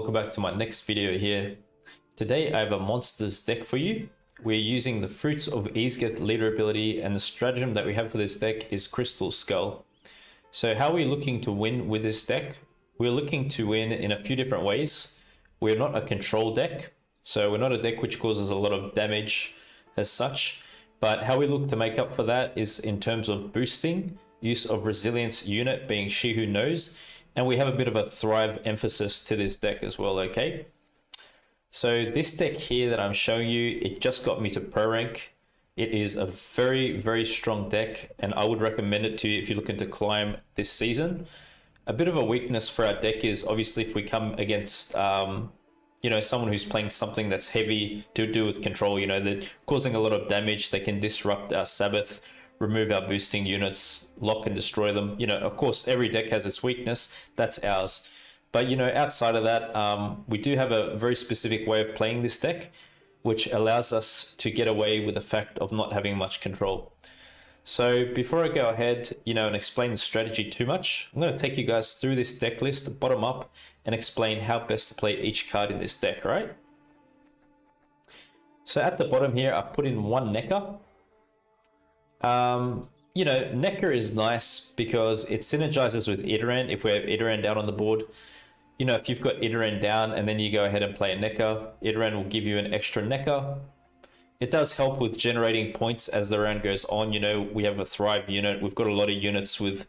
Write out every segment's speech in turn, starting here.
welcome back to my next video here. Today I have a monsters deck for you. We're using the Fruits of Ysgith leader ability, and the stratagem that we have for this deck is Crystal Skull. So how are we looking to win with this deck? We're looking to win in a few different ways. We're not a control deck, so we're not a deck which causes a lot of damage as such, but how we look to make up for that is in terms of boosting, use of resilience unit being She Who Knows, and we have a bit of a thrive emphasis to this deck as well, okay? So this deck here that I'm showing you, it just got me to pro rank. It is a very, very strong deck, and I would recommend it to you if you're looking to climb this season. A bit of a weakness for our deck is obviously if we come against, someone who's playing something that's heavy to do with control, they're causing a lot of damage. They can disrupt our Sabbath, remove our boosting units, lock and destroy them. Of course, every deck has its weakness. That's ours. But, outside of that, we do have a very specific way of playing this deck, which allows us to get away with the fact of not having much control. So before I go ahead, and explain the strategy too much, I'm going to take you guys through this deck list, bottom up, and explain how best to play each card in this deck, right? So at the bottom here, I've put in one Necker. Necker is nice because it synergizes with Idarran if we have Idarran down on the board. If you've got Idarran down and then you go ahead and play a Necker, Idarran will give you an extra Necker. It does help with generating points as the round goes on. We have a Thrive unit. We've got a lot of units with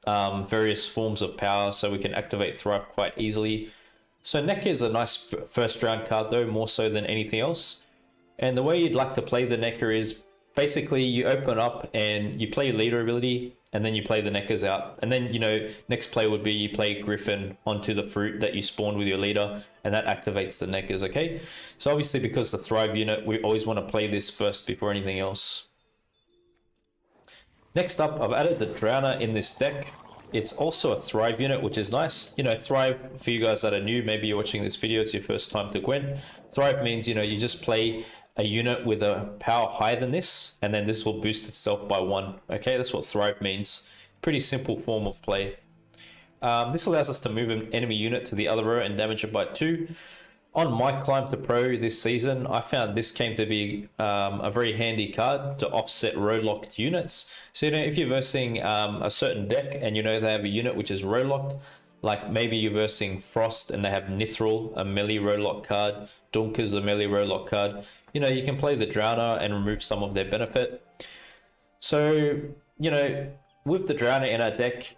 various forms of power, so we can activate Thrive quite easily. So Necker is a nice first round card though, more so than anything else. And the way you'd like to play the Necker is basically you open up and you play your leader ability, and then you play the Neckers out. And then, next play would be you play Griffin onto the fruit that you spawned with your leader, and that activates the Neckers, okay? So obviously because the Thrive unit, we always want to play this first before anything else. Next up, I've added the Drowner in this deck. It's also a Thrive unit, which is nice. Thrive, for you guys that are new, maybe you're watching this video, it's your first time to Gwent. Thrive means, you just play a unit with a power higher than this, and then this will boost itself by 1. Okay, that's what Thrive means. Pretty simple form of play. This allows us to move an enemy unit to the other row and damage it by 2. On my climb to pro this season, I found this came to be a very handy card to offset row locked units. So if you're versing a certain deck and they have a unit which is row locked, like maybe you're versing Frost and they have Nithril, a melee row lock card, Dunker's a melee row lock card, you can play the Drowner and remove some of their benefit. So, with the Drowner in our deck,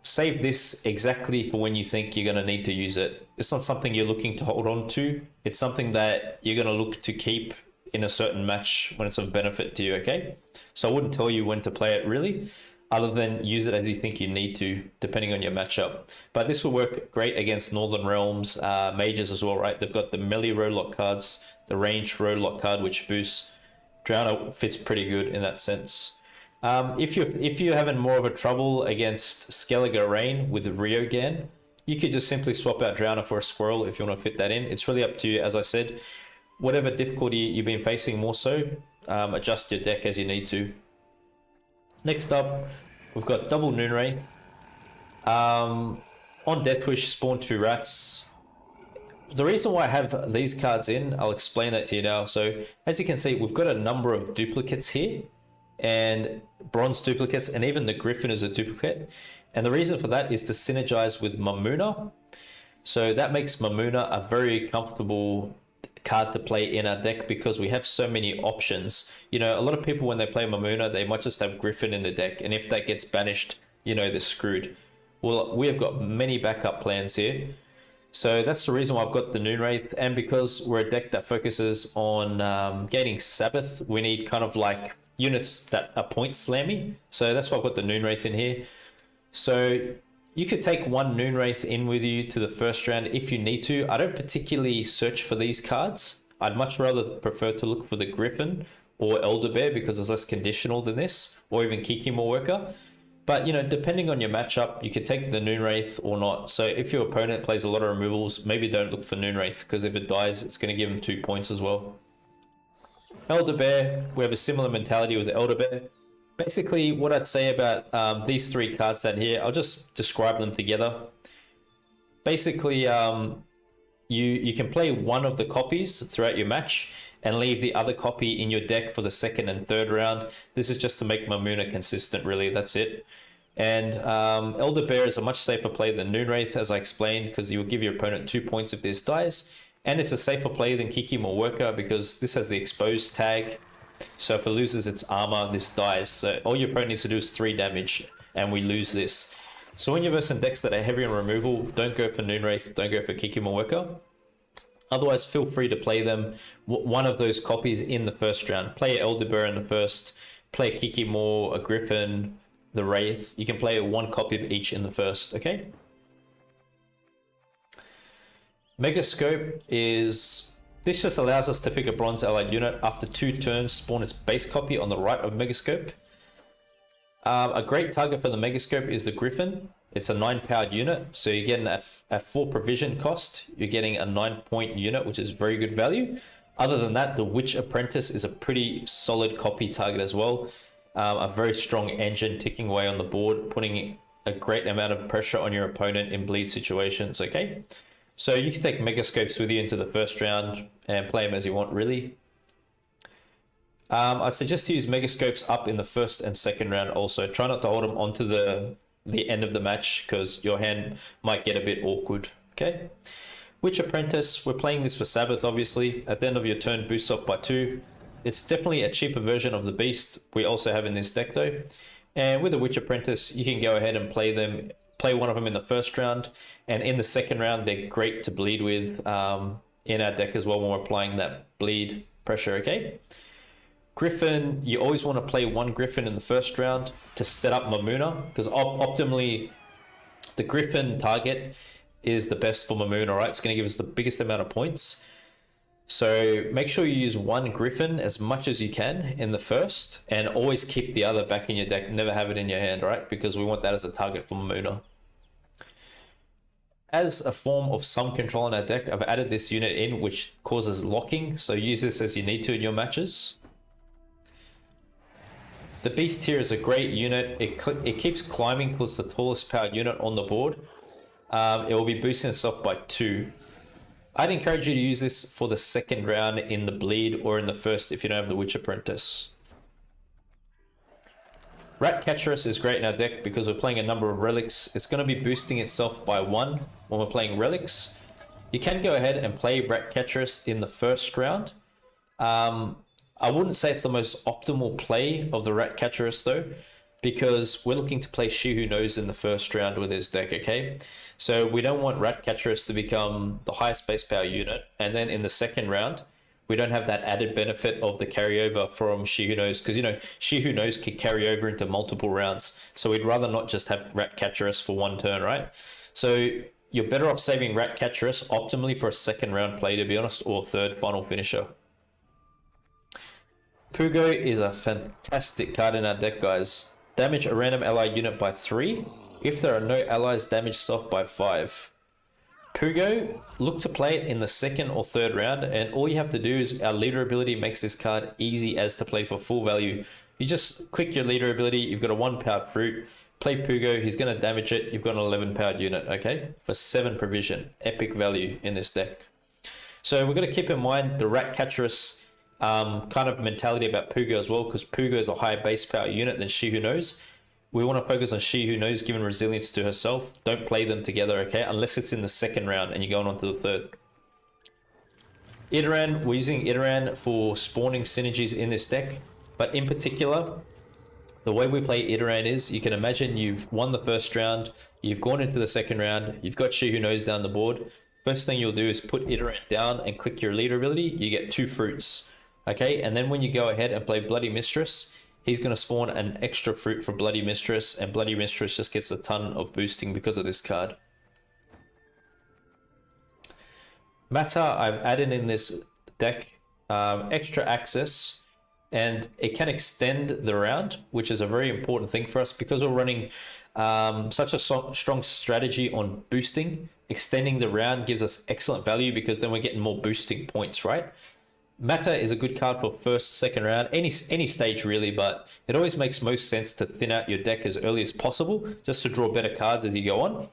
save this exactly for when you think you're going to need to use it. It's not something you're looking to hold on to. It's something that you're going to look to keep in a certain match when it's of benefit to you, okay? So I wouldn't tell you when to play it really, other than use it as you think you need to, depending on your matchup. But this will work great against Northern Realms, mages as well, right? They've got the melee row lock cards, the ranged row lock card, which boosts. Drowner fits pretty good in that sense. If you're having more of a trouble against Skellige Rain with Ryogan, you could just simply swap out Drowner for a Squirrel if you want to fit that in. It's really up to you, as I said. Whatever difficulty you've been facing more so, adjust your deck as you need to. Next up, we've got double Noonwraith. On Deathwish, spawn 2 rats. The reason why I have these cards in, I'll explain that to you now. So as you can see, we've got a number of duplicates here, and bronze duplicates, and even the Griffin is a duplicate. And the reason for that is to synergize with Mammuna. So that makes Mammuna a very comfortable card to play in our deck because we have so many options. A lot of people when they play Mammuna, they might just have Griffin in the deck, and if that gets banished, they're screwed. Well, we have got many backup plans here. So that's the reason why I've got the Noonwraith, and because we're a deck that focuses on gaining Sabbath, we need kind of like units that are point slammy. So that's why I've got the Noonwraith in here. So you could take one Noonwraith in with you to the first round if you need to. I don't particularly search for these cards. I'd much rather prefer to look for the Griffin or Elder Bear because it's less conditional than this, or even Kikimor Worker. But, depending on your matchup, you could take the Noonwraith or not. So if your opponent plays a lot of removals, maybe don't look for Noonwraith, because if it dies, it's going to give him 2 points as well. Elder Bear, we have a similar mentality with the Elder Bear. Basically, what I'd say about these 3 cards down here, I'll just describe them together. Basically, you can play one of the copies throughout your match and leave the other copy in your deck for the second and third round. This is just to make Mammuna consistent, really. That's it. And Elder Bear is a much safer play than Noonwraith, as I explained, because you will give your opponent 2 points if this dies. And it's a safer play than Kiki Worker because this has the exposed tag. So if it loses its armor, this dies. So all your opponent needs to do is 3 damage, and we lose this. So when you're versing decks that are heavy on removal, don't go for Noonwraith, don't go for Kiki Worker. Otherwise, feel free to play them, one of those copies in the first round. Play Elder Bear in the first, play a Kiki a Griffin, the Wraith. You can play 1 copy of each in the first, okay? Megascope is... This just allows us to pick a bronze allied unit. After 2 turns, spawn its base copy on the right of Megascope. A great target for the Megascope is the Griffin. It's a 9-powered unit, so you're getting at 4 provision cost, you're getting a 9-point unit, which is very good value. Other than that, the Witch Apprentice is a pretty solid copy target as well. A very strong engine ticking away on the board, putting a great amount of pressure on your opponent in bleed situations, okay? So you can take Megascopes with you into the first round and play them as you want, really. I suggest to use Megascopes up in the first and second round also. Try not to hold them onto the end of the match because your hand might get a bit awkward, okay? Witch Apprentice, we're playing this for Sabbath, obviously. At the end of your turn, boosts off by 2. It's definitely a cheaper version of the Beast we also have in this deck though. And with a Witch Apprentice, you can go ahead and play one of them in the first round. And in the second round, they're great to bleed with in our deck as well when we're applying that bleed pressure, okay? Griffin, you always want to play 1 Griffin in the first round to set up Mammuna, because optimally the Griffin target is the best for Mammuna, right? It's going to give us the biggest amount of points. So make sure you use 1 Griffin as much as you can in the first, and always keep the other back in your deck. Never have it in your hand, right? Because we want that as a target for Mammuna. As a form of some control in our deck, I've added this unit in, which causes locking. So use this as you need to in your matches. The Beast here is a great unit. It keeps climbing towards the tallest powered unit on the board. It will be boosting itself by 2. I'd encourage you to use this for the second round in the bleed or in the first if you don't have the Witch Apprentice. Ratcatcheress is great in our deck because we're playing a number of relics. It's going to be boosting itself by 1 when we're playing relics. You can go ahead and play Ratcatcheress in the first round. I wouldn't say it's the most optimal play of the Ratcatcheress though, because we're looking to play She Who Knows in the first round with his deck, okay? So we don't want Ratcatcheress to become the highest base power unit, and then in the second round, we don't have that added benefit of the carryover from She Who Knows, because, you know, She Who Knows can carry over into multiple rounds, so we'd rather not just have Ratcatcheress for 1 turn, right? So you're better off saving Ratcatcheress optimally for a second round play, to be honest, or third final finisher. Pugo is a fantastic card in our deck, guys. Damage a random ally unit by 3. If there are no allies, damage self by 5. Pugo, look to play it in the second or third round, and all you have to do is our leader ability makes this card easy as to play for full value. You just click your leader ability, you've got a 1-powered fruit, play Pugo, he's going to damage it, you've got an 11-powered unit, okay? For 7 provision, epic value in this deck. So we're going to keep in mind the Ratcatcheress kind of mentality about Pugo as well, because Pugo is a higher base power unit than She Who Knows. We want to focus on She Who Knows, given resilience to herself. Don't play them together, okay? Unless it's in the second round and you're going on to the third. Idarran, we're using Idarran for spawning synergies in this deck, but in particular, the way we play Idarran is, you can imagine you've won the first round, you've gone into the second round, you've got She Who Knows down the board. First thing you'll do is put Idarran down and click your leader ability, you get 2 fruits. Okay, and then when you go ahead and play Bloody Mistress, he's going to spawn an extra fruit for Bloody Mistress, and Bloody Mistress just gets a ton of boosting because of this card. Mata, I've added in this deck extra access, and it can extend the round, which is a very important thing for us because we're running such a strong strategy on boosting. Extending the round gives us excellent value because then we're getting more boosting points, right? Mata is a good card for first, second round, any stage really, but it always makes most sense to thin out your deck as early as possible, just to draw better cards as you go on.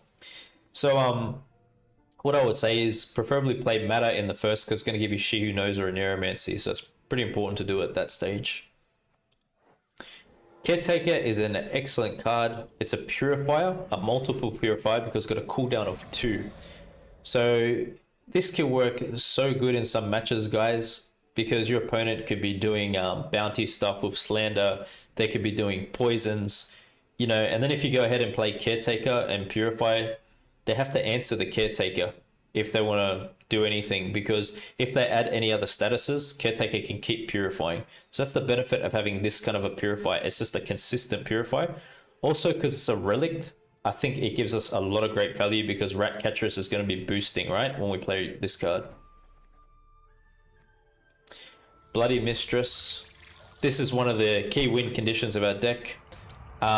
So What I would say is preferably play Matter in the first, because it's going to give you She Who Knows or a Neuromancy, so it's pretty important to do at that stage. Caretaker is an excellent card. It's a purifier, a multiple purifier, because it's got a cooldown of 2. So this can work so good in some matches, guys, because your opponent could be doing bounty stuff with Slander. They could be doing poisons, you know, and then if you go ahead and play Caretaker and Purify, they have to answer the Caretaker if they want to do anything, because if they add any other statuses, Caretaker can keep purifying. So that's the benefit of having this kind of a purifier. It's just a consistent purifier. Also, because it's a relic, I think it gives us a lot of great value, because Ratcatcheress is going to be boosting, right, when we play this card. Bloody Mistress. This is one of the key win conditions of our deck.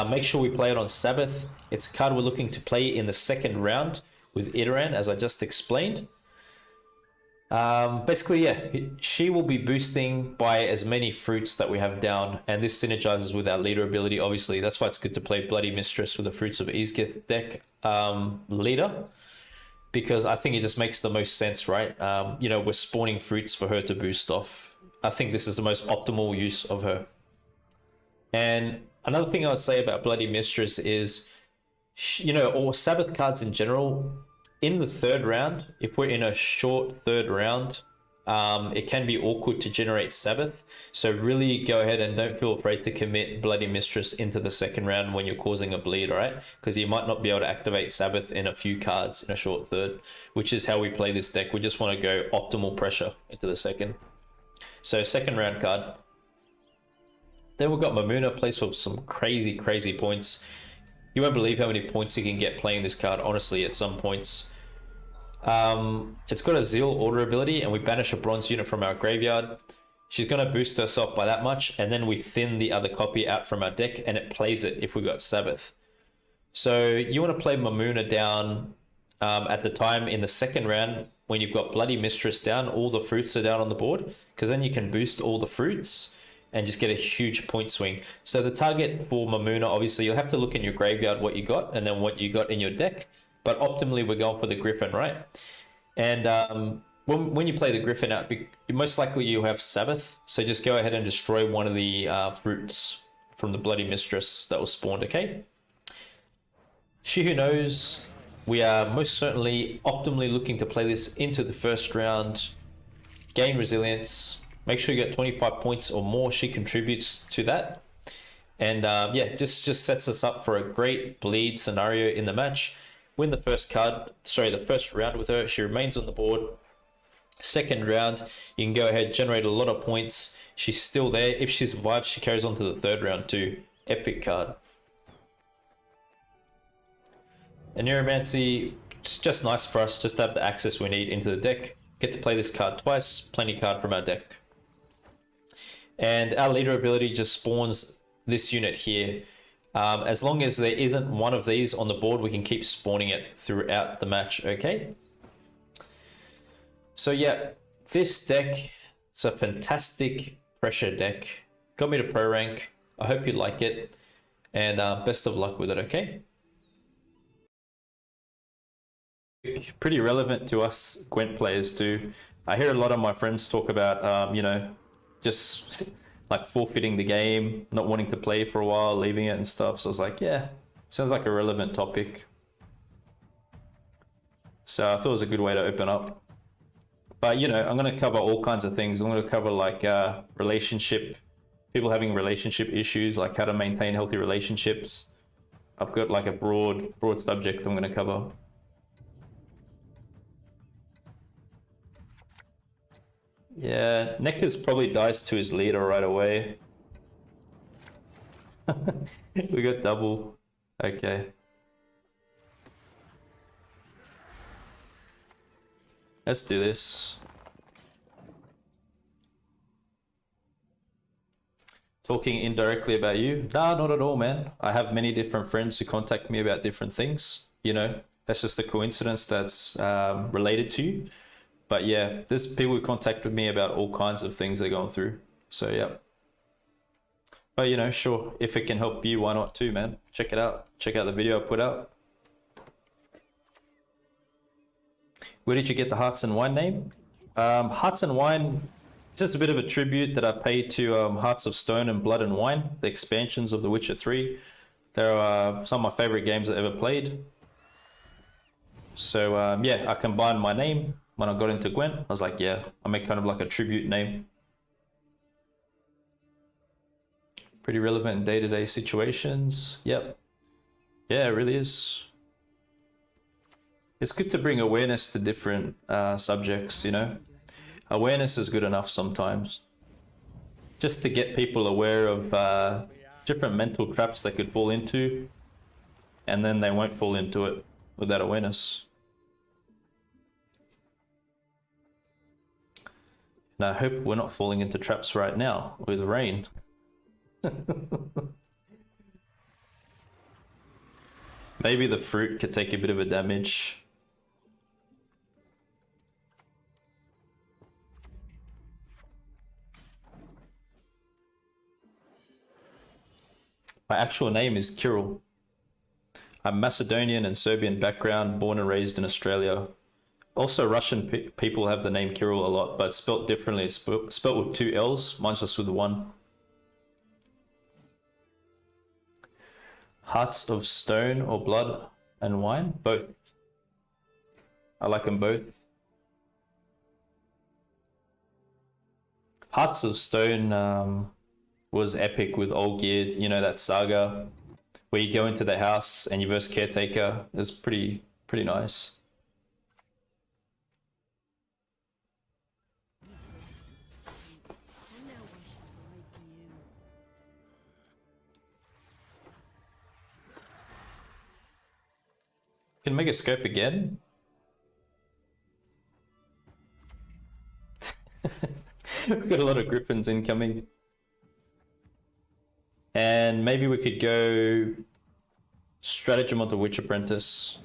Make sure we play it on Sabbath. It's a card we're looking to play in the second round with Idarran, as I just explained. Basically, yeah, she will be boosting by as many fruits that we have down, and this synergizes with our leader ability, obviously. That's why it's good to play Bloody Mistress with the Fruits of Ysgith deck leader, because I think it just makes the most sense, right? You know, we're spawning fruits for her to boost off. I think this is the most optimal use of her. And another thing I would say about Bloody Mistress is, you know, or Sabbath cards in general, in the third round, if we're in a short third round, it can be awkward to generate Sabbath. So really go ahead and don't feel afraid to commit Bloody Mistress into the second round when you're causing a bleed, all right? Because you might not be able to activate Sabbath in a few cards in a short third, which is how we play this deck. We just want to go optimal pressure into the second. So second round card. Then we've got Mammuna, plays for some crazy, crazy points. You won't believe how many points you can get playing this card, honestly, at some points. It's got a Zeal order ability, and we banish a bronze unit from our graveyard. She's going to boost herself by that much, and then we thin the other copy out from our deck, and it plays it if we got Sabbath. So you want to play Mammuna down at the time in the second round when you've got Bloody Mistress down, all the fruits are down on the board, because then you can boost all the fruits and just get a huge point swing. So the target for Mammuna, obviously, you'll have to look in your graveyard what you got and then what you got in your deck. But optimally, we're going for the Griffin, right? And when you play the Griffin out, most likely you have Sabbath. So just go ahead and destroy one of the fruits from the Bloody Mistress that was spawned, okay? She Who Knows, we are most certainly optimally looking to play this into the first round. Gain resilience. Make sure you get 25 points or more. She contributes to that. And yeah, just sets us up for a great bleed scenario in the match. Win the first round with her. She remains on the board. Second round, you can go ahead, generate a lot of points. She's still there. If she survives, she carries on to the third round too. Epic card. And Neuromancy, it's just nice for us just to have the access we need into the deck. Get to play this card twice. Plenty card from our deck. And our leader ability just spawns this unit here. As long as there isn't one of these on the board, we can keep spawning it throughout the match, okay? So yeah, this deck, it's a fantastic pressure deck. Got me to pro rank. I hope you like it. And best of luck with it, okay? Pretty relevant to us Gwent players too. I hear a lot of my friends talk about, you know, just like forfeiting the game, not wanting to play for a while, leaving it and stuff. So I was like, yeah, sounds like a relevant topic. So I thought it was a good way to open up. But, you know, I'm going to cover all kinds of things. I'm going to cover like people having relationship issues, like how to maintain healthy relationships. I've got like a broad subject I'm going to cover. Yeah, Nectar's probably dies to his leader right away. We got double. Okay. Let's do this. Talking indirectly about you? Nah, not at all, man. I have many different friends who contact me about different things. You know, that's just a coincidence that's related to you. But yeah, there's people who contact with me about all kinds of things they're going through. So yeah. But you know, sure, if it can help you, why not too, man? Check it out. Check out the video I put out. Where did you get the Hearts and Wine name? Hearts and Wine, it's just a bit of a tribute that I pay to Hearts of Stone and Blood and Wine, the expansions of The Witcher 3. They're some of my favorite games I've ever played. So yeah, I combined my name when I got into Gwent. I was like, yeah, I'll make kind of like a tribute name. Pretty relevant in day-to-day situations. Yep. Yeah, it really is. It's good to bring awareness to different subjects, you know. Awareness is good enough sometimes. Just to get people aware of different mental traps they could fall into, and then they won't fall into it with that awareness. And I hope we're not falling into traps right now with rain. Maybe the fruit could take a bit of a damage. My actual name is Kirill. I'm Macedonian and Serbian background, born and raised in Australia. Also, Russian people have the name Kirill a lot, but spelt differently. It's spelt with 2 L's. Mine's just with 1. Hearts of Stone or Blood and Wine? Both. I like them both. Hearts of Stone was epic with Olgierd, you know, that saga where you go into the house and you verse Caretaker. It's pretty nice. Can make a scope again. We've got a lot of griffins incoming. And maybe we could go stratagem onto Witch Apprentice.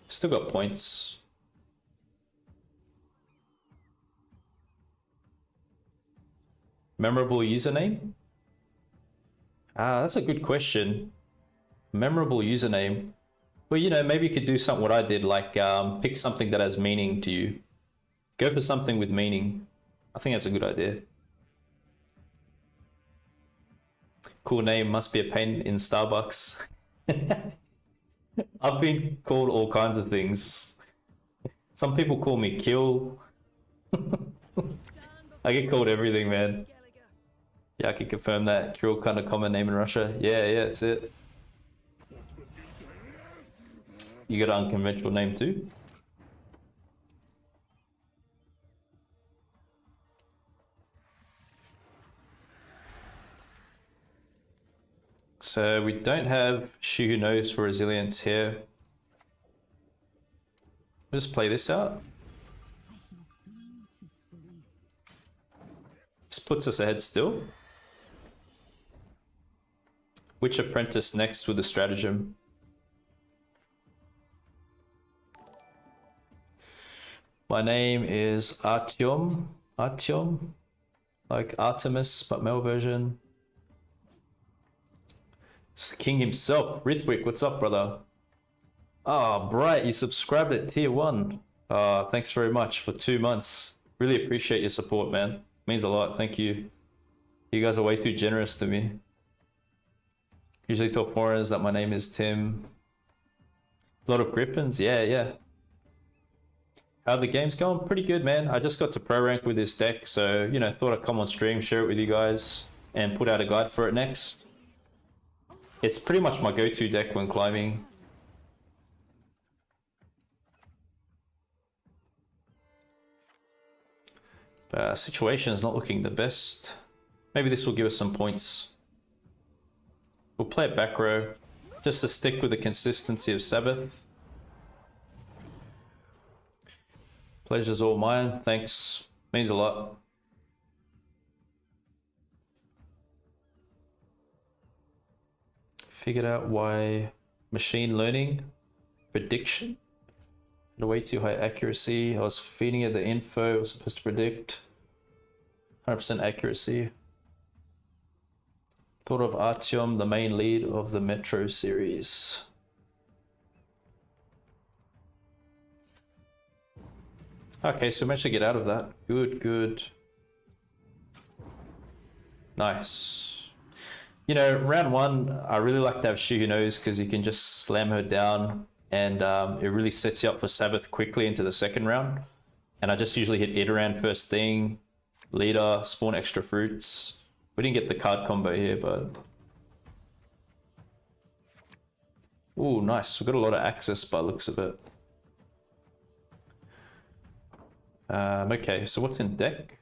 Still got points. Memorable username? That's a good question. Memorable username. Well, you know, maybe you could do something what I did, like pick something that has meaning to you. Go for something with meaning. I think that's a good idea. Cool name, must be a pain in Starbucks. I've been called all kinds of things. Some people call me Kill. I get called everything, man. Yeah, I can confirm that. Kirill, kind of common name in Russia. Yeah, that's it. You got an unconventional name too? So we don't have She Who Knows for resilience here. Just play this out. This puts us ahead still. Witch Apprentice next with the stratagem. My name is Artyom. Artyom? Like Artemis, but male version. It's the king himself. Rithwick, what's up, brother? Ah, Bright, you subscribed at tier 1. Thanks very much for 2 months. Really appreciate your support, man. Means a lot, thank you. You guys are way too generous to me. Usually tell foreigners that my name is Tim. A lot of griffins, yeah. How the game's going? Pretty good, man. I just got to pro rank with this deck, so, you know, thought I'd come on stream, share it with you guys, and put out a guide for it next. It's pretty much my go-to deck when climbing. Situation is not looking the best. Maybe this will give us some points. We'll play it back row, just to stick with the consistency of Sabbath. Pleasure's all mine, thanks. Means a lot. Figured out why machine learning prediction at a way too high accuracy. I was feeding it the info it was supposed to predict. 100% accuracy. Thought of Artyom, the main lead of the Metro series. Okay, so we managed to get out of that. Good, good. Nice. You know, round one, I really like to have She Who Knows because you can just slam her down and it really sets you up for Sabbath quickly into the second round. And I just usually hit Idarran first thing, leader, spawn extra fruits. We didn't get the card combo here, but... Ooh, nice. We've got a lot of access by the looks of it. Okay, so what's in deck?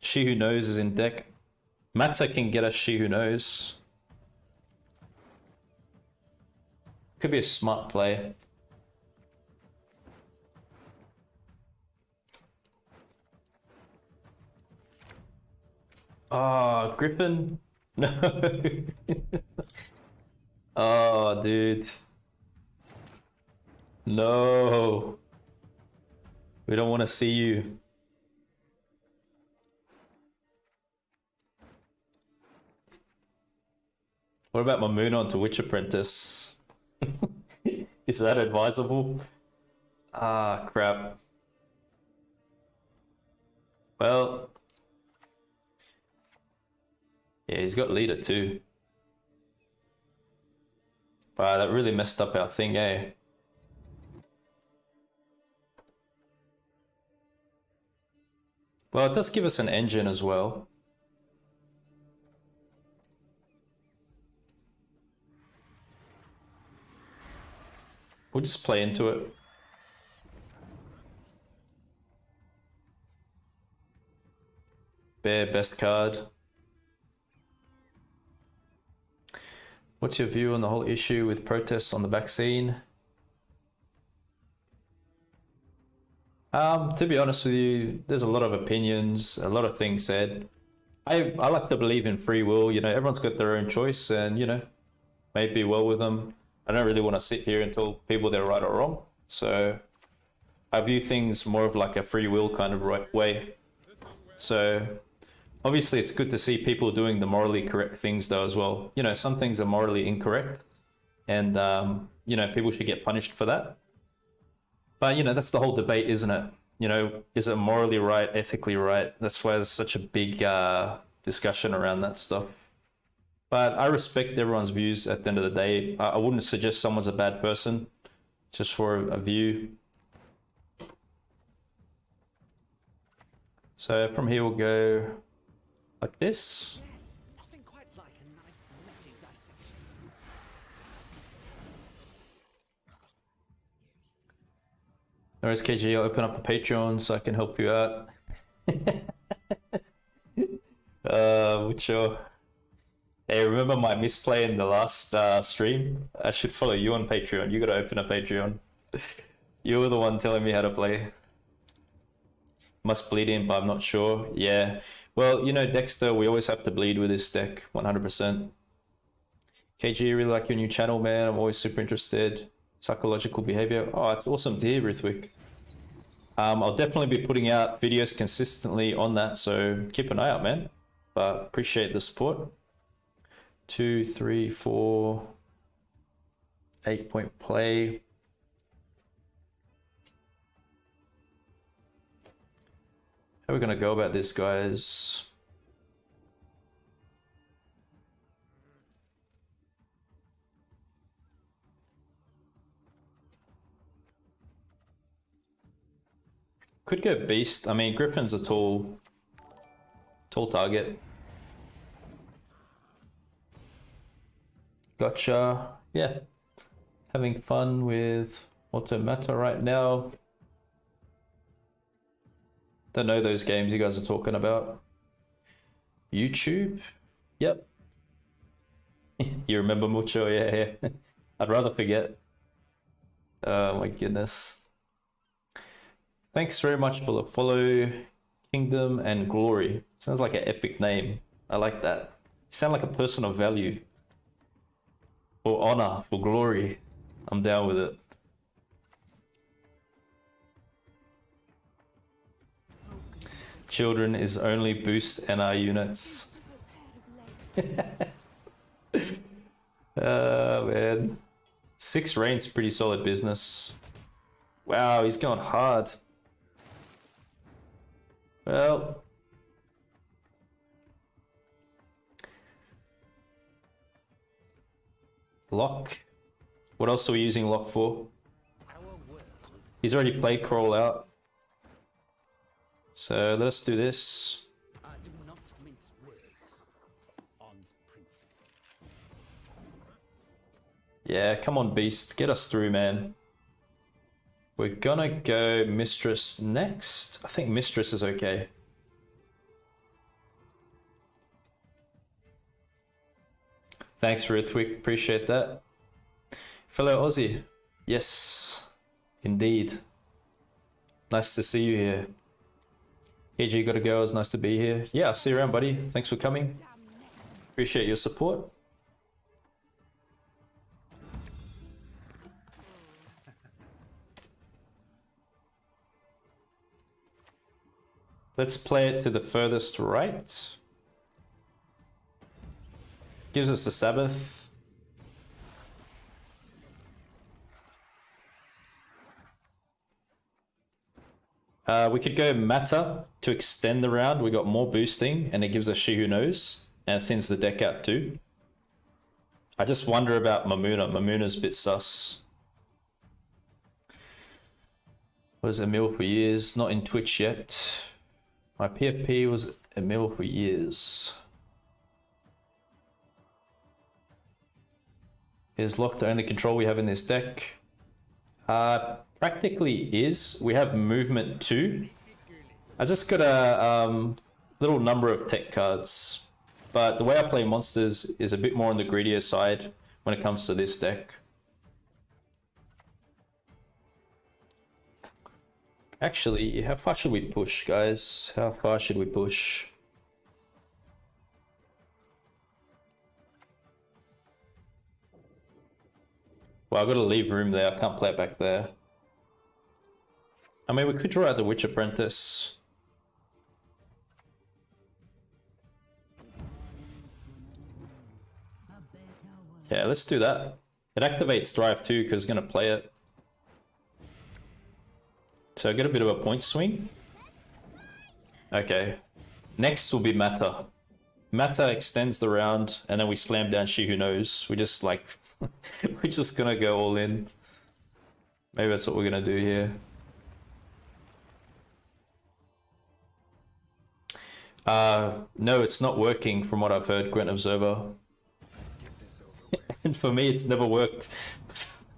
She Who Knows is in deck. Mata can get us She Who Knows. Could be a smart play. Oh, Griffin? No. Oh, dude. No. We don't want to see you. What about Mammuna onto Witch Apprentice? Is that advisable? Ah, crap. Well... Yeah, he's got leader too. Wow, that really messed up our thing, eh? Well, it does give us an engine as well. We'll just play into it. Bear, best card. What's your view on the whole issue with protests on the vaccine? To be honest with you, there's a lot of opinions, a lot of things said. I like to believe in free will. You know, everyone's got their own choice, and you know, may be well with them. I don't really want to sit here and tell people they're right or wrong. So I view things more of like a free will kind of way. So obviously it's good to see people doing the morally correct things though as well. You know, some things are morally incorrect and, you know, people should get punished for that. But, you know, that's the whole debate, isn't it? You know, is it morally right, ethically right? That's why there's such a big discussion around that stuff. But I respect everyone's views at the end of the day. I wouldn't suggest someone's a bad person just for a view. So from here we'll go like this. No worries, KG, I'll open up a Patreon so I can help you out. Sure. Hey, remember my misplay in the last stream? I should follow you on Patreon. You gotta open a Patreon. You were the one telling me how to play. Must bleed in, but I'm not sure. Yeah. Well, you know, Dexter, we always have to bleed with this deck, 100%. KG, really like your new channel, man. I'm always super interested. Psychological behavior. Oh, it's awesome to hear, Rithwick. I'll definitely be putting out videos consistently on that, so keep an eye out, man. But appreciate the support. 2, 3, 4, 8-point play. How are we gonna go about this, guys? Could go beast. I mean, Griffin's a tall target. Gotcha. Yeah. Having fun with Automata right now. Don't know those games you guys are talking about. YouTube? Yep. You remember mucho? Yeah, yeah. I'd rather forget. Oh my goodness. Thanks very much for the follow, Kingdom and Glory. Sounds like an epic name. I like that. You sound like a person of value. For honor, for glory. I'm down with it. Children is only boost NR units. Man. 6 reign's pretty solid business. Wow, he's going hard. Well, lock. What else are we using lock for? He's already played crawl out. So let us do this. Yeah, come on, beast. Get us through, man. We're gonna go mistress next. I think mistress is okay. Thanks, Ruthwick. Appreciate that. Fellow Aussie. Yes, indeed. Nice to see you here. AG, gotta go. It's nice to be here. Yeah, I'll see you around, buddy. Thanks for coming. Appreciate your support. Let's play it to the furthest right. Gives us the Sabbath. We could go Matter to extend the round. We got more boosting, and it gives us She Who Knows, and thins the deck out too. I just wonder about Mammuna. Mammuna's a bit sus. Was Emil for years, not in Twitch yet. My PFP was Emil for years. Is lock the only control we have in this deck? Practically is. We have movement too. I just got a little number of tech cards, but the way I play monsters is a bit more on the greedier side when it comes to this deck. Actually, how far should we push, guys? How far should we push? Well, I've got to leave room there. I can't play it back there. I mean, we could draw out the Witch Apprentice. Yeah, let's do that. It activates Thrive too, because it's going to play it. So I get a bit of a point swing. Okay. Next will be Matter. Matter extends the round, and then we slam down She Who Knows. We just like... we're just going to go all in. Maybe that's what we're going to do here. No, it's not working from what I've heard, Gwent Observer. And for me, it's never worked.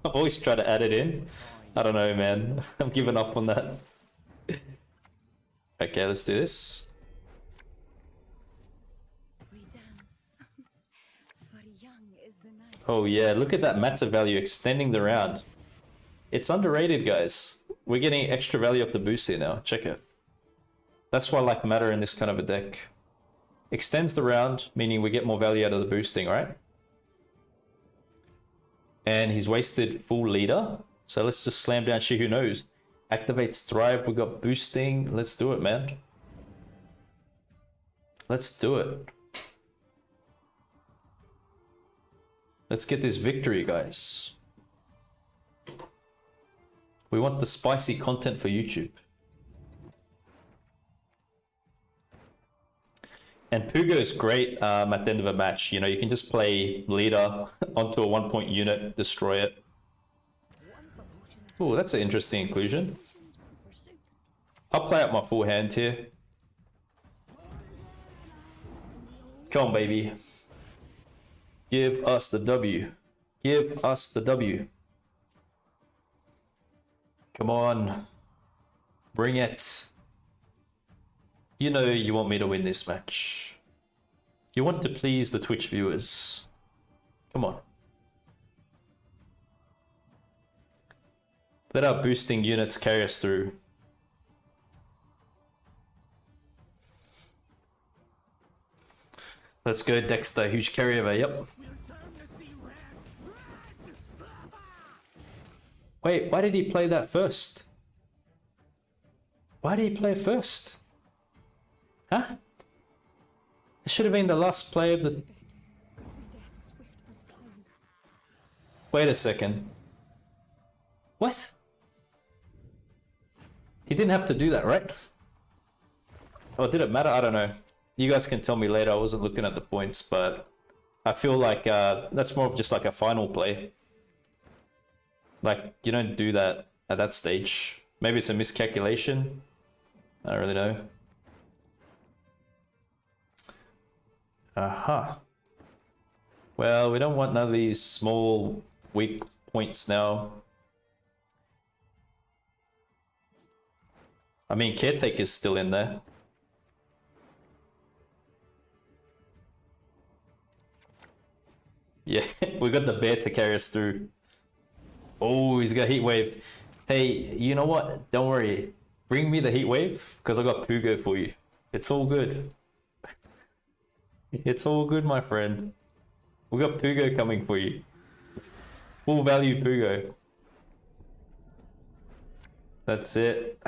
I've always tried to add it in. I don't know, man. I'm giving up on that. Okay, let's do this. Oh yeah, look at that matter value extending the round. It's underrated, guys. We're getting extra value off the boost here now. Check it. That's why I like matter in this kind of a deck. Extends the round, meaning we get more value out of the boosting, right? And he's wasted full leader. So let's just slam down She Who Knows. Activates Thrive. We got boosting. Let's do it, man. Let's do it. Let's get this victory, guys. We want the spicy content for YouTube. And Pugo is great at the end of a match. You know, you can just play leader onto a 1-point unit, destroy it. Oh, that's an interesting inclusion. I'll play out my full hand here. Come on, baby. Give us the W. Give us the W. Come on. Bring it. You know you want me to win this match. You want to please the Twitch viewers. Come on. Let our boosting units carry us through. Let's go, Dexter. Huge carryover, yep. Wait, why did he play that first? Why did he play first? Huh? It should have been the last play of the... Wait a second. What? He didn't have to do that, right? Oh, did it matter? I don't know. You guys can tell me later. I wasn't looking at the points, but I feel like that's more of just like a final play. Like, you don't do that at that stage. Maybe it's a miscalculation. I don't really know. Aha. Well, we don't want none of these small, weak points now. I mean, Caretaker's still in there. Yeah, we got the bear to carry us through. Oh, he's got heat wave. Hey, you know what? Don't worry. Bring me the heat wave, because I got Pugo for you. It's all good. It's all good, my friend. We got Pugo coming for you. Full value Pugo. That's it.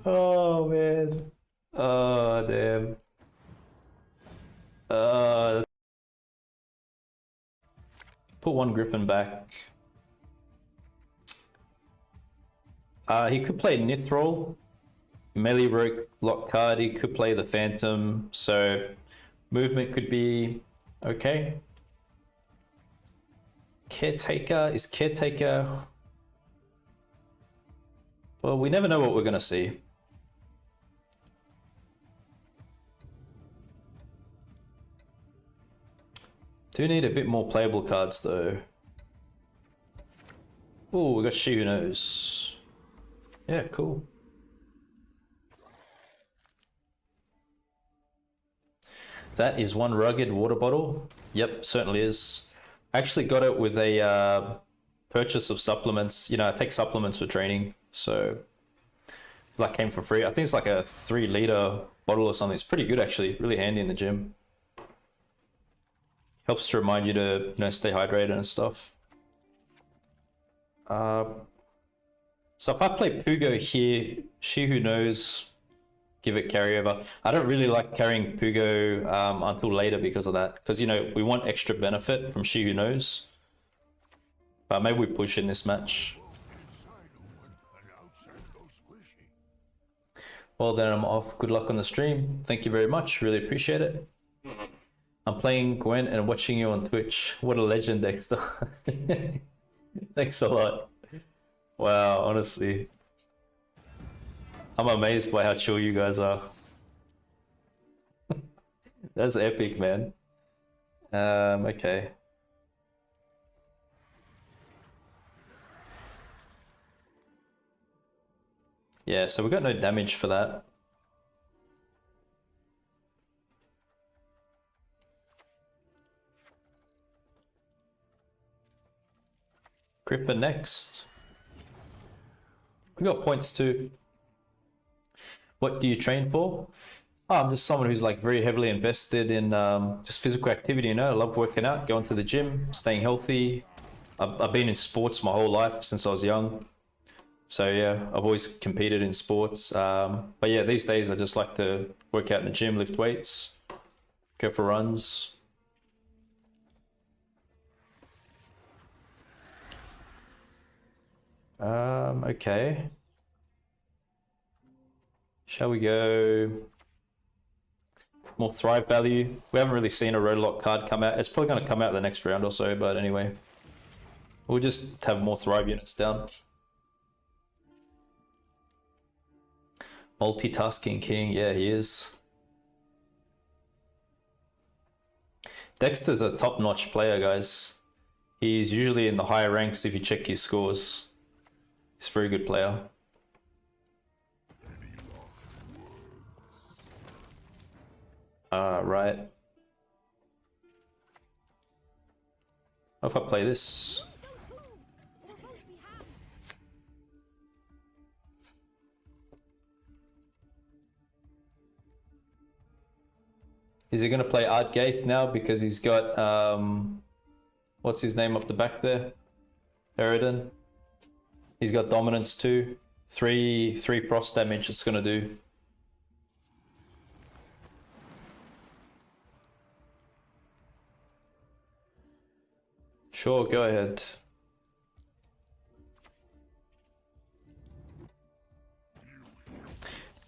Oh man. Oh damn. Put one Griffin back. He could play Nithrol. Melee rogue lock card. He could play the Phantom. So movement could be okay. Caretaker is Caretaker. Well, we never know what we're gonna see. Do need a bit more playable cards though. Oh, we got She Who Knows. Yeah, cool. That is one rugged water bottle. Yep, certainly is. I actually got it with a purchase of supplements. You know, I take supplements for training, so that came for free. I think it's like a 3-liter bottle or something. It's pretty good actually, really handy in the gym. Helps to remind you to, you know, stay hydrated and stuff. So if I play Pugo here, She Who Knows, give it carryover. I don't really like carrying Pugo until later because of that. Because, you know, we want extra benefit from She Who Knows. But maybe we push in this match. Well, then I'm off. Good luck on the stream. Thank you very much. Really appreciate it. I'm playing Gwent and watching you on Twitch. What a legend, Dexter. Thanks a lot. Wow, honestly. I'm amazed by how chill you guys are. That's epic, man. Okay. Yeah, so we got no damage for that. Griffin next. We got points too. What do you train for? Oh, I'm just someone who's like very heavily invested in just physical activity, you know. I love working out, going to the gym, staying healthy. I've been in sports my whole life since I was young. So yeah, I've always competed in sports. But yeah, these days I just like to work out in the gym, lift weights, go for runs. Okay. Shall we go more Thrive value? We haven't really seen a Roadlock card come out. It's probably going to come out the next round or so, but anyway. We'll just have more Thrive units down. Multitasking king, yeah, he is. Dexter's a top-notch player, guys. He's usually in the higher ranks if you check his scores. He's a very good player. Right. What if I play this? Is he going to play Ysgith now because he's got, what's his name up the back there? Eridan. He's got dominance too. Three frost damage it's going to do. Sure, go ahead.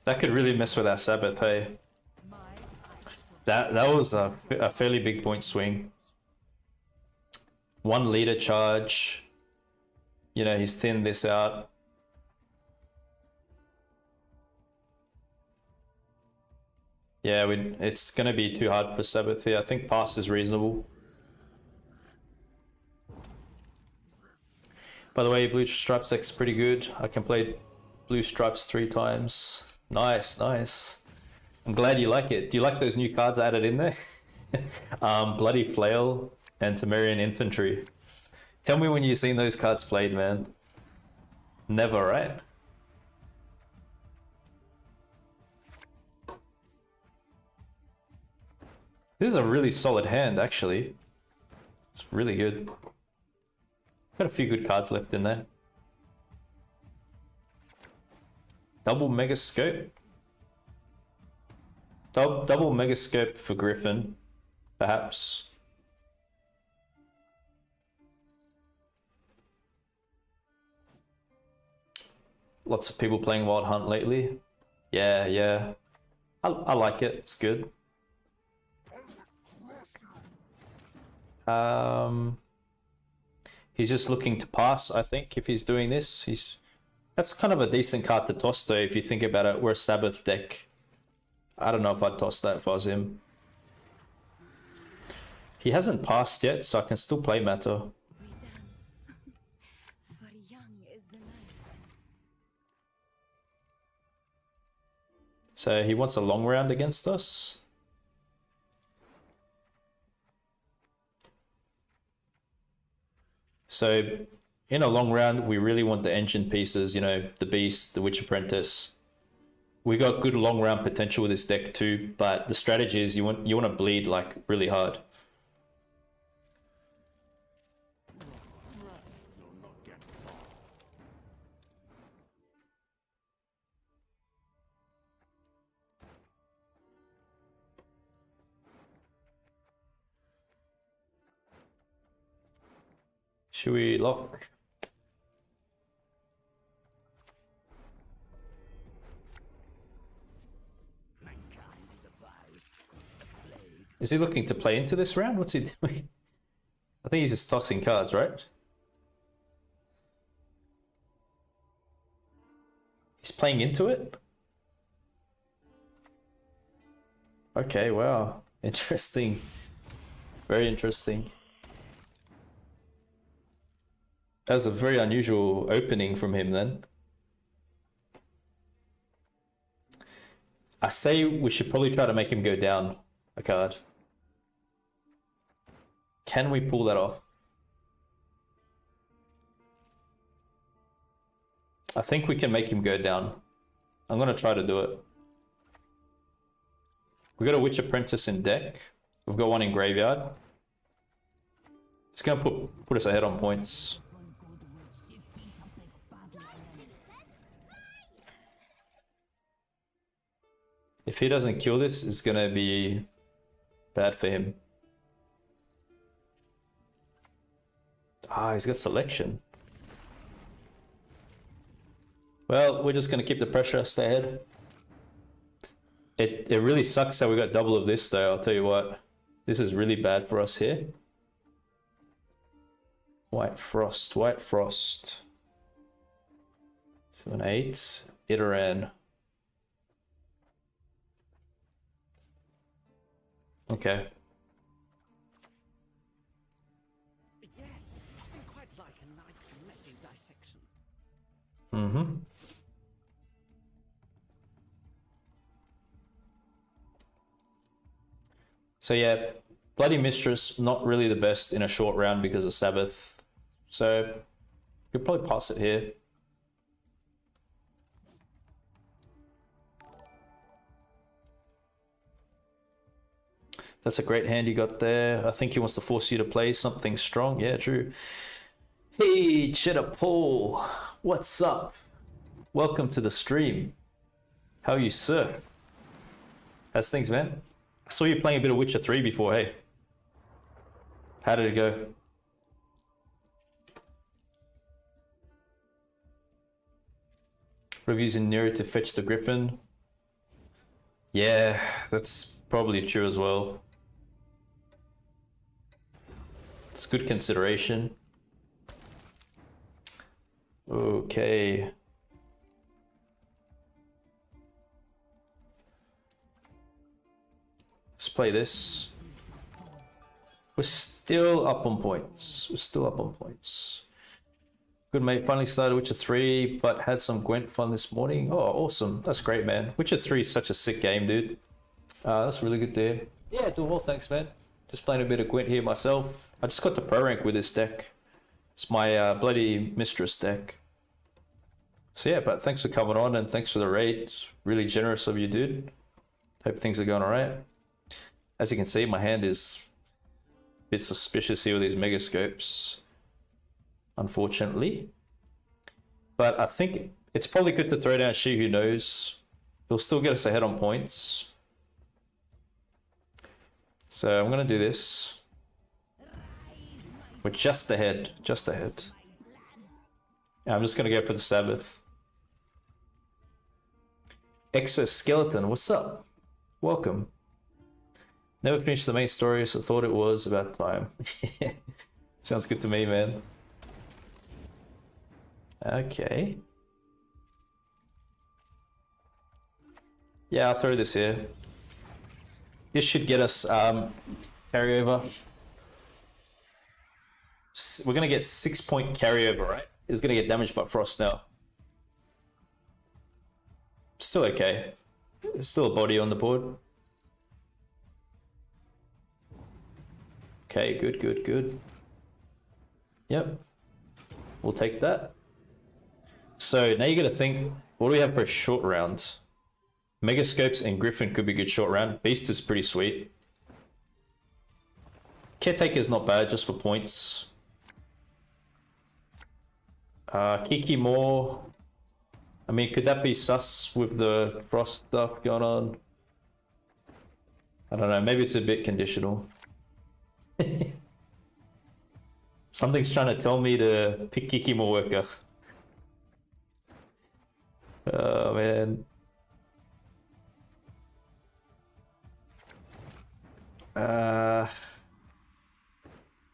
That could really mess with our Sabbath, hey? That was a fairly big point swing. 1 leader charge. You know, he's thinned this out. Yeah, it's going to be too hard for Sabbath here. I think pass is reasonable. By the way, blue stripes deck's pretty good. I can play blue stripes 3 times. Nice, nice. I'm glad you like it. Do you like those new cards added in there? Bloody Flail and Temerian Infantry. Tell me when you've seen those cards played, man. Never, right? This is a really solid hand, actually. It's really good. Got a few good cards left in there. Double Megascope. Double Megascope for Griffin, perhaps. Lots of people playing Wild Hunt lately. Yeah, yeah. I like it. It's good. He's just looking to pass, I think, if he's doing this. That's kind of a decent card to toss, though, if you think about it. We're a Sabbath deck. I don't know if I'd toss that if I was him. He hasn't passed yet, so I can still play Matter. So he wants a long round against us. So in a long round, we really want the engine pieces, you know, the Beast, the Witch Apprentice. We got good long round potential with this deck too, but the strategy is you want to bleed like really hard. Should we lock? Is he looking to play into this round? What's he doing? I think he's just tossing cards, right? He's playing into it? Okay, wow. Interesting. Very interesting. That was a very unusual opening from him then. I say we should probably try to make him go down a card. Can we pull that off? I think we can make him go down. I'm going to try to do it. We got a Witch Apprentice in deck. We've got one in graveyard. It's going to put us ahead on points. If he doesn't kill this, it's going to be bad for him. Ah, he's got selection. Well, we're just going to keep the pressure, stay ahead. It really sucks how we got double of this, though, I'll tell you what. This is really bad for us here. White Frost, White Frost. 7-8, Idarran. Okay. Yes, nothing quite like a nice messy dissection. Mm-hmm. So yeah, Bloody Mistress, not really the best in a short round because of Sabbath. So you'll probably pass it here. That's a great hand you got there. I think he wants to force you to play something strong. Yeah, true. Hey, Cheddar Paul. What's up? Welcome to the stream. How are you, sir? How's things, man? I saw you playing a bit of Witcher 3 before, hey. How did it go? Reviews in Nero to fetch the Griffin. Yeah, that's probably true as well. It's good consideration. Okay. Let's play this. We're still up on points. We're still up on points. Good mate, finally started Witcher 3, but had some Gwent fun this morning. Oh, awesome. That's great, man. Witcher 3 is such a sick game, dude. That's really good there. Yeah, doing well, thanks, man. Just playing a bit of Gwent here myself. I just got to pro rank with this deck. It's my bloody mistress deck. So yeah, but thanks for coming on and thanks for the raid. It's really generous of you, dude. Hope things are going alright. As you can see, my hand is a bit suspicious here with these megascopes, unfortunately. But I think it's probably good to throw down She Who Knows. They'll still get us ahead on points. So I'm going to do this. We're just ahead, just ahead. I'm just going to go for the Sabbath. Exoskeleton, what's up? Welcome. Never finished the main story, so thought it was about time. Sounds good to me, man. Okay. Yeah, I'll throw this here. This should get us carryover. We're gonna get 6-point carryover, right? It's gonna get damaged by frost now. Still okay. There's still a body on the board. Okay, good, good, good. Yep. We'll take that. So now you gotta think, what do we have for a short round? Megascopes and Griffin could be a good short round. Beast is pretty sweet. Caretaker is not bad, just for points. Kiki Moore. I mean, could that be sus with the frost stuff going on? I don't know, maybe it's a bit conditional. Something's trying to tell me to pick Kiki Moore worker. Oh man.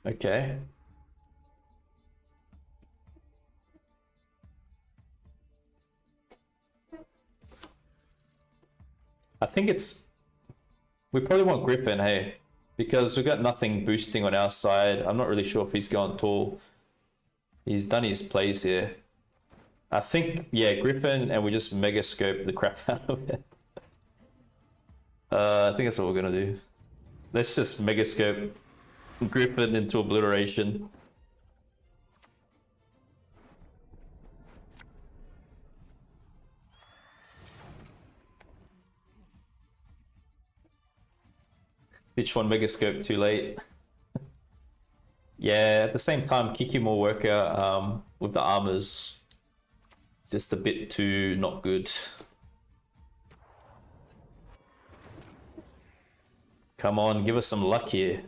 Okay. I think it's... We probably want Griffin, hey? Because we've got nothing boosting on our side. I'm not really sure if he's going tall. He's done his plays here. I think, yeah, Griffin, and we just megascope the crap out of it. I think that's what we're gonna do. Let's just megascope Griffin into obliteration. Ditch one megascope too late. Yeah, at the same time, Kikimo worker with the armors, just a bit too not good. Come on, give us some luck here.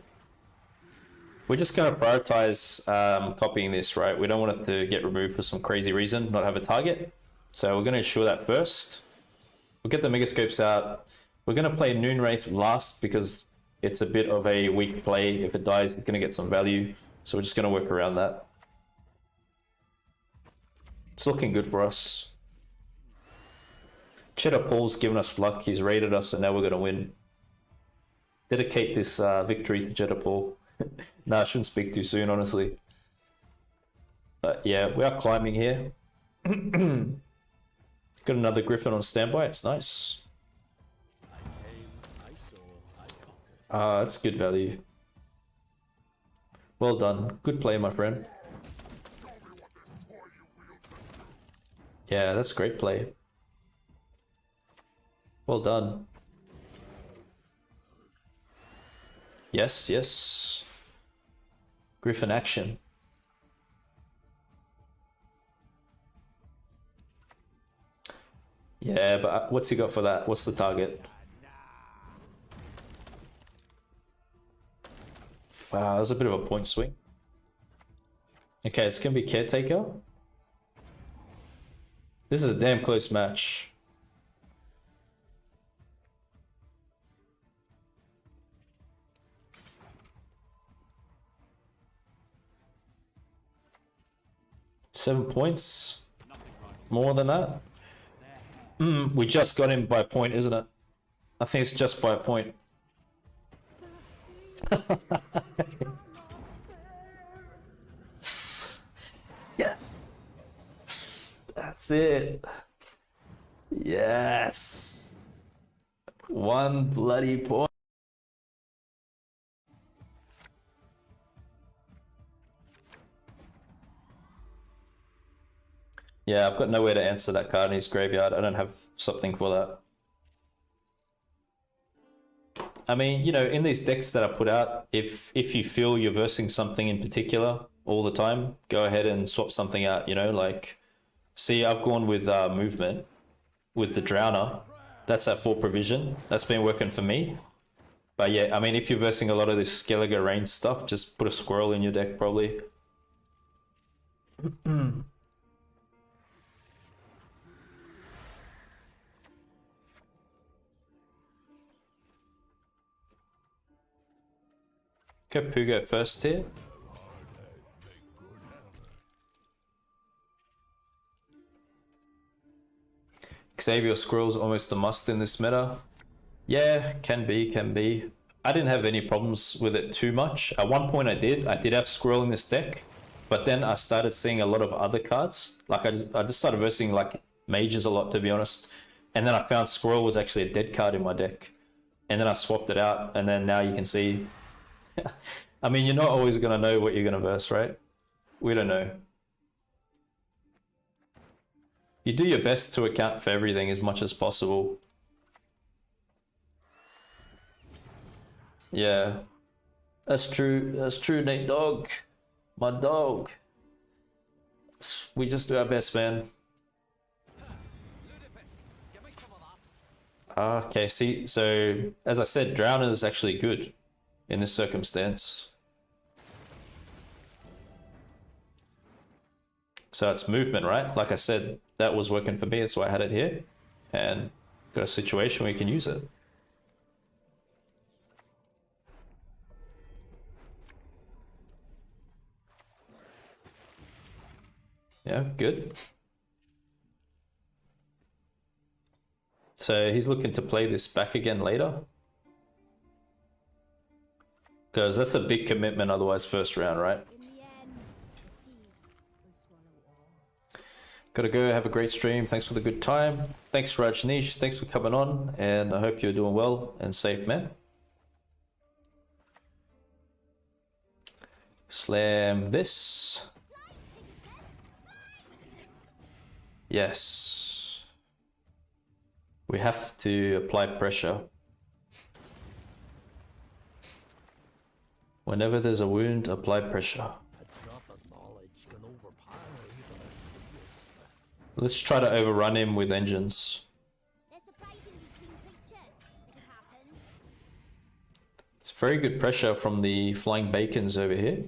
We're just going to prioritize copying this, right? We don't want it to get removed for some crazy reason, not have a target. So we're going to ensure that first. We'll get the megascopes out. We're going to play Noon Wraith last because it's a bit of a weak play. If it dies, it's going to get some value. So we're just going to work around that. It's looking good for us. Cheddar Paul's given us luck. He's raided us, and now we're going to win. Dedicate this victory to Cheddar Paul. Nah, I shouldn't speak too soon, honestly. But yeah, we are climbing here. Got another Griffin on standby. It's nice. That's good value. Well done. Good play, my friend. Yeah, that's great play. Well done. Yes, yes. Griffin action. Yeah, but what's he got for that? What's the target? Wow, that's a bit of a point swing. Okay, it's gonna be Caretaker. This is a damn close match. 7 points. More than that. We just got him by a point, isn't it? I think it's just by a point. Yeah. That's it. Yes. 1 bloody point. Yeah, I've got nowhere to answer that card in his graveyard. I don't have something for that. I mean, you know, in these decks that I put out, if you feel you're versing something in particular all the time, go ahead and swap something out, you know, like, see, I've gone with movement with the Drowner. That's at 4 provision. That's been working for me. But yeah, I mean, if you're versing a lot of this Skellige range stuff, just put a squirrel in your deck, probably. Go Pugo first here. Xavier Squirrel's almost a must in this meta. Yeah, can be, can be. I didn't have any problems with it too much. At one point I did have Squirrel in this deck, but then I started seeing a lot of other cards. Like I just started versing like mages a lot, to be honest. And then I found Squirrel was actually a dead card in my deck. And then I swapped it out, and then now you can see. I mean, you're not always going to know what you're going to verse, right? We don't know. You do your best to account for everything as much as possible. Yeah. That's true. That's true, Nate Dog. My dog. We just do our best, man. Okay, see, so as I said, Drowner is actually good in this circumstance. So it's movement, right? Like I said, that was working for me. That's why I had it here. And got a situation where you can use it. Yeah, good. So he's looking to play this back again later. Because that's a big commitment otherwise first round, right? Gotta go, have a great stream. Thanks for the good time. Thanks, Rajneesh. Thanks for coming on. And I hope you're doing well and safe, man. Slam this. Yes. We have to apply pressure. Whenever there's a wound, apply pressure. Let's try to overrun him with engines. It's very good pressure from the flying bacons over here.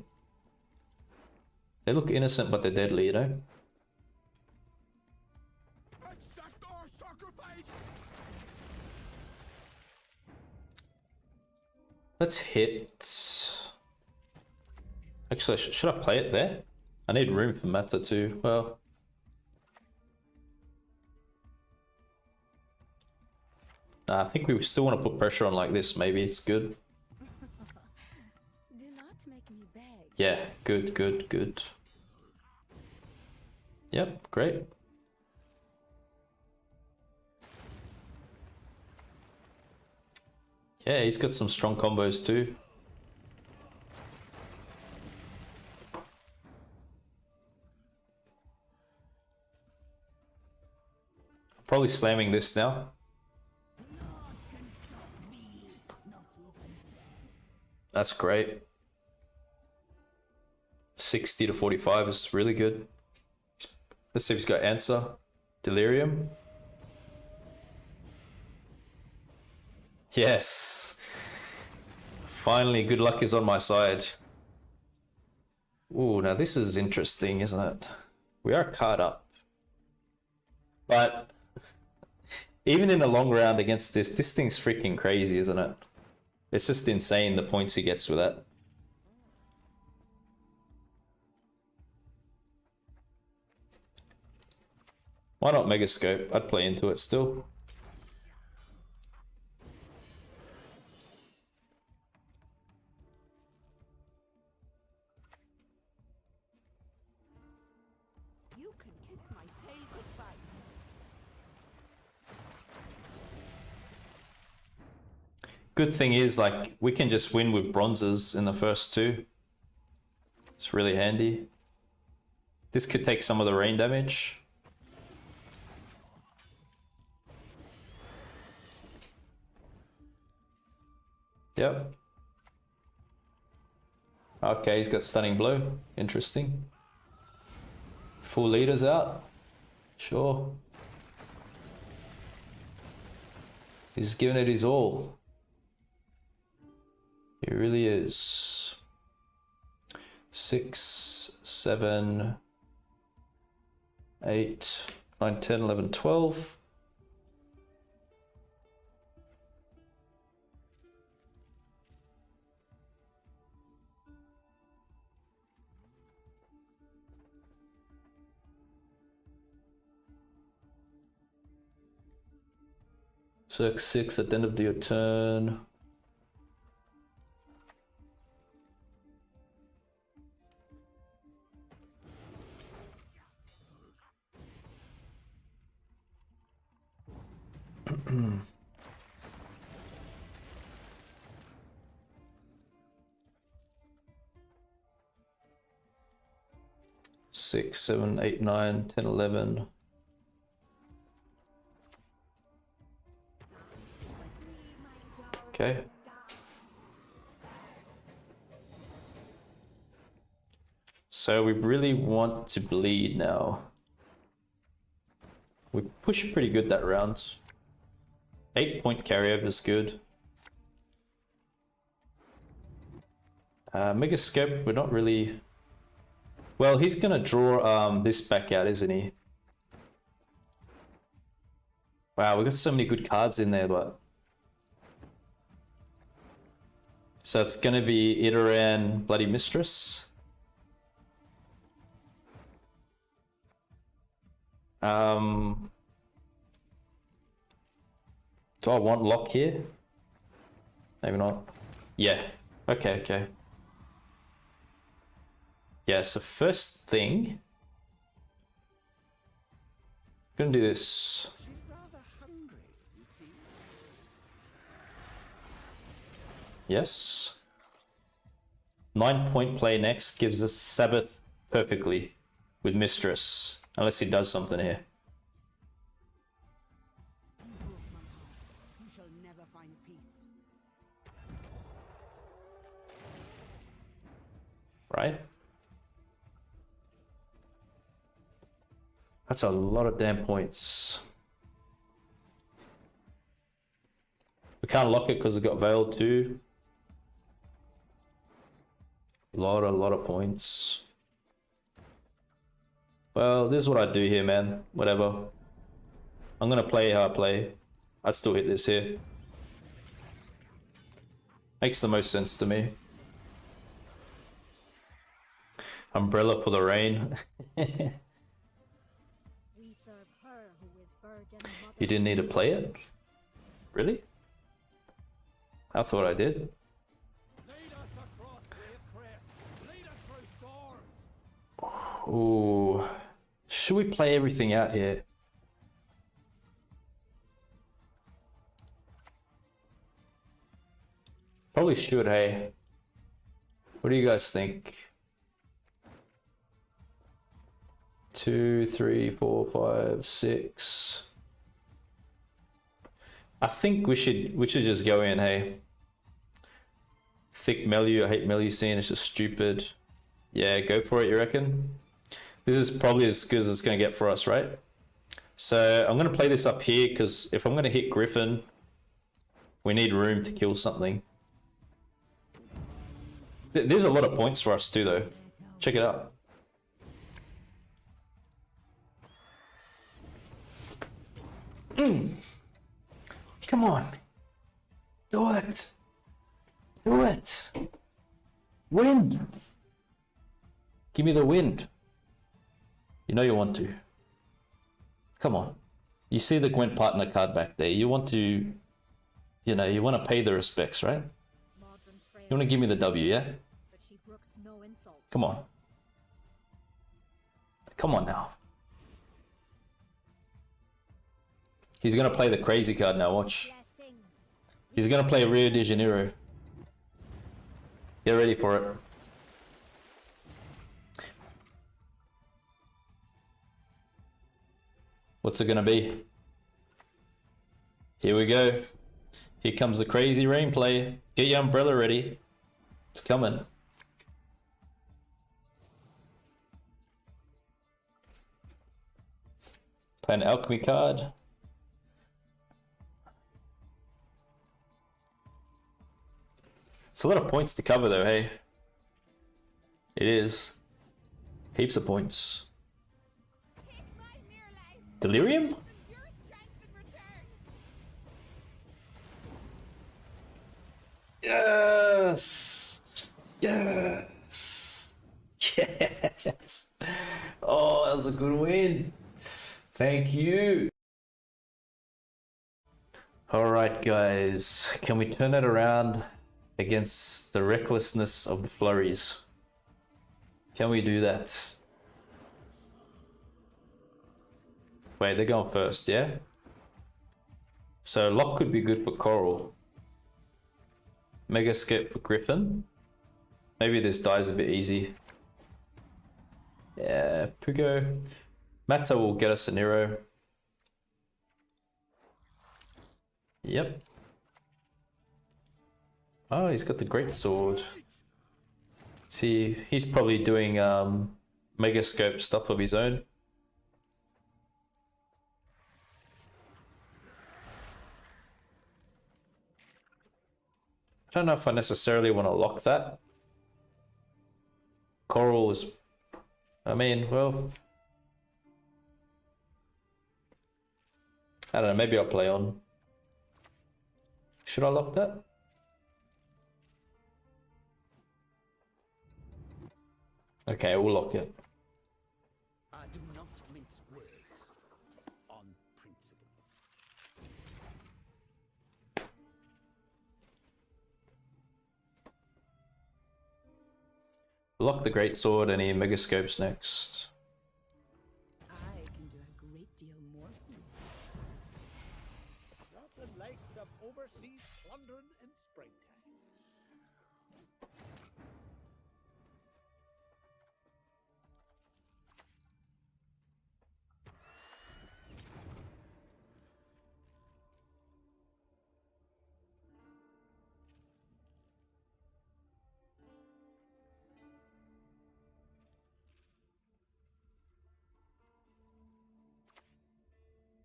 They look innocent, but they're deadly, you know? Let's hit. Actually, should I play it there? I need room for Mata too. Well, I think we still want to put pressure on like this. Maybe it's good. Do not make me beg. Yeah, good, good, good. Yep, great. Yeah, he's got some strong combos too. Probably slamming this now. That's great. 60 to 45 is really good. Let's see if he's got answer. Delirium. Yes. Finally, good luck is on my side. Ooh, now this is interesting, isn't it? We are card up. But even in the long round against this thing's freaking crazy, isn't it? It's just insane the points he gets with that. Why not Megascope? I'd play into it still. You can kiss my tail goodbye. Good thing is, like, we can just win with bronzes in the first two. It's really handy. This could take some of the rain damage. Yep. Okay, he's got stunning blow. Interesting. Full leaders out. Sure. He's giving it his all. He really is. 6, 7, 8, 9, 10, 11, 12. So 6 at the end of your turn. Six, 7, 8, 9, 10, 11. Okay. So we really want to bleed now. We pushed pretty good that round. 8-point carryover is good. Megascope, we're not really... Well, he's gonna draw this back out, isn't he? Wow, we got so many good cards in there, but... So it's gonna be Idarran, Bloody Mistress. Do I want lock here? Maybe not. Yeah. Okay, okay. Yeah, so first thing... Gonna do this. She's rather hungry, you see. Yes. 9-point play next gives us Sabbath perfectly with Mistress. Unless he does something here. You broke my heart. You shall never find peace. Right? That's a lot of damn points. We can't lock it because it got veiled too. A lot of points. Well, this is what I do here, man. Whatever. I'm gonna play how I play. I'd still hit this here. Makes the most sense to me. Umbrella for the rain. We serve her who is virgin mother. You didn't need to play it? Really? I thought I did. Lead us across grave crest. Lead us through storms. Ooh. Should we play everything out here? Probably should, hey. What do you guys think? 2, 3, 4, 5, 6. I think we should just go in, hey. Thick Melu, I hate Melusine, it's just stupid. Yeah, go for it, you reckon? This is probably as good as it's going to get for us, right? So I'm going to play this up here because if I'm going to hit Griffin, we need room to kill something. There's a lot of points for us too, though. Check it out. Come on. Do it. Do it. Win. Give me the win. You know you want to. Come on. You see the Gwent partner card back there. You want to, you know, you want to pay the respects, right? Modern You want to give me the W, yeah? but she brooks no insult. Come on. Come on now. He's going to play the crazy card now, watch. Blessings. He's going to play Rio de Janeiro. Get ready for it. What's it going to be? Here we go. Here comes the crazy rain play. Get your umbrella ready. It's coming. Play an alchemy card. It's a lot of points to cover though, hey? It is. Heaps of points. Delirium? Yes! Yes! Yes! Oh, that was a good win. Thank you. Alright guys, can we turn it around against the recklessness of the Flurries? Can we do that? Wait, they're going first, yeah? So lock could be good for Coral. Mega skip for Griffin. Maybe this die's a bit easy. Yeah, Pugo. Mata will get us a Nero. Yep. Oh, he's got the great sword. See, he's probably doing mega scope stuff of his own. I don't know if I necessarily want to lock that. Coral is, I mean, well, I don't know, maybe I'll play on. Should I lock that? Okay, we'll lock it. I do not mince words on principle. Lock the great sword and he mega scopes next. I can do a great deal more for you. Not the likes of overseas plundering in springtime.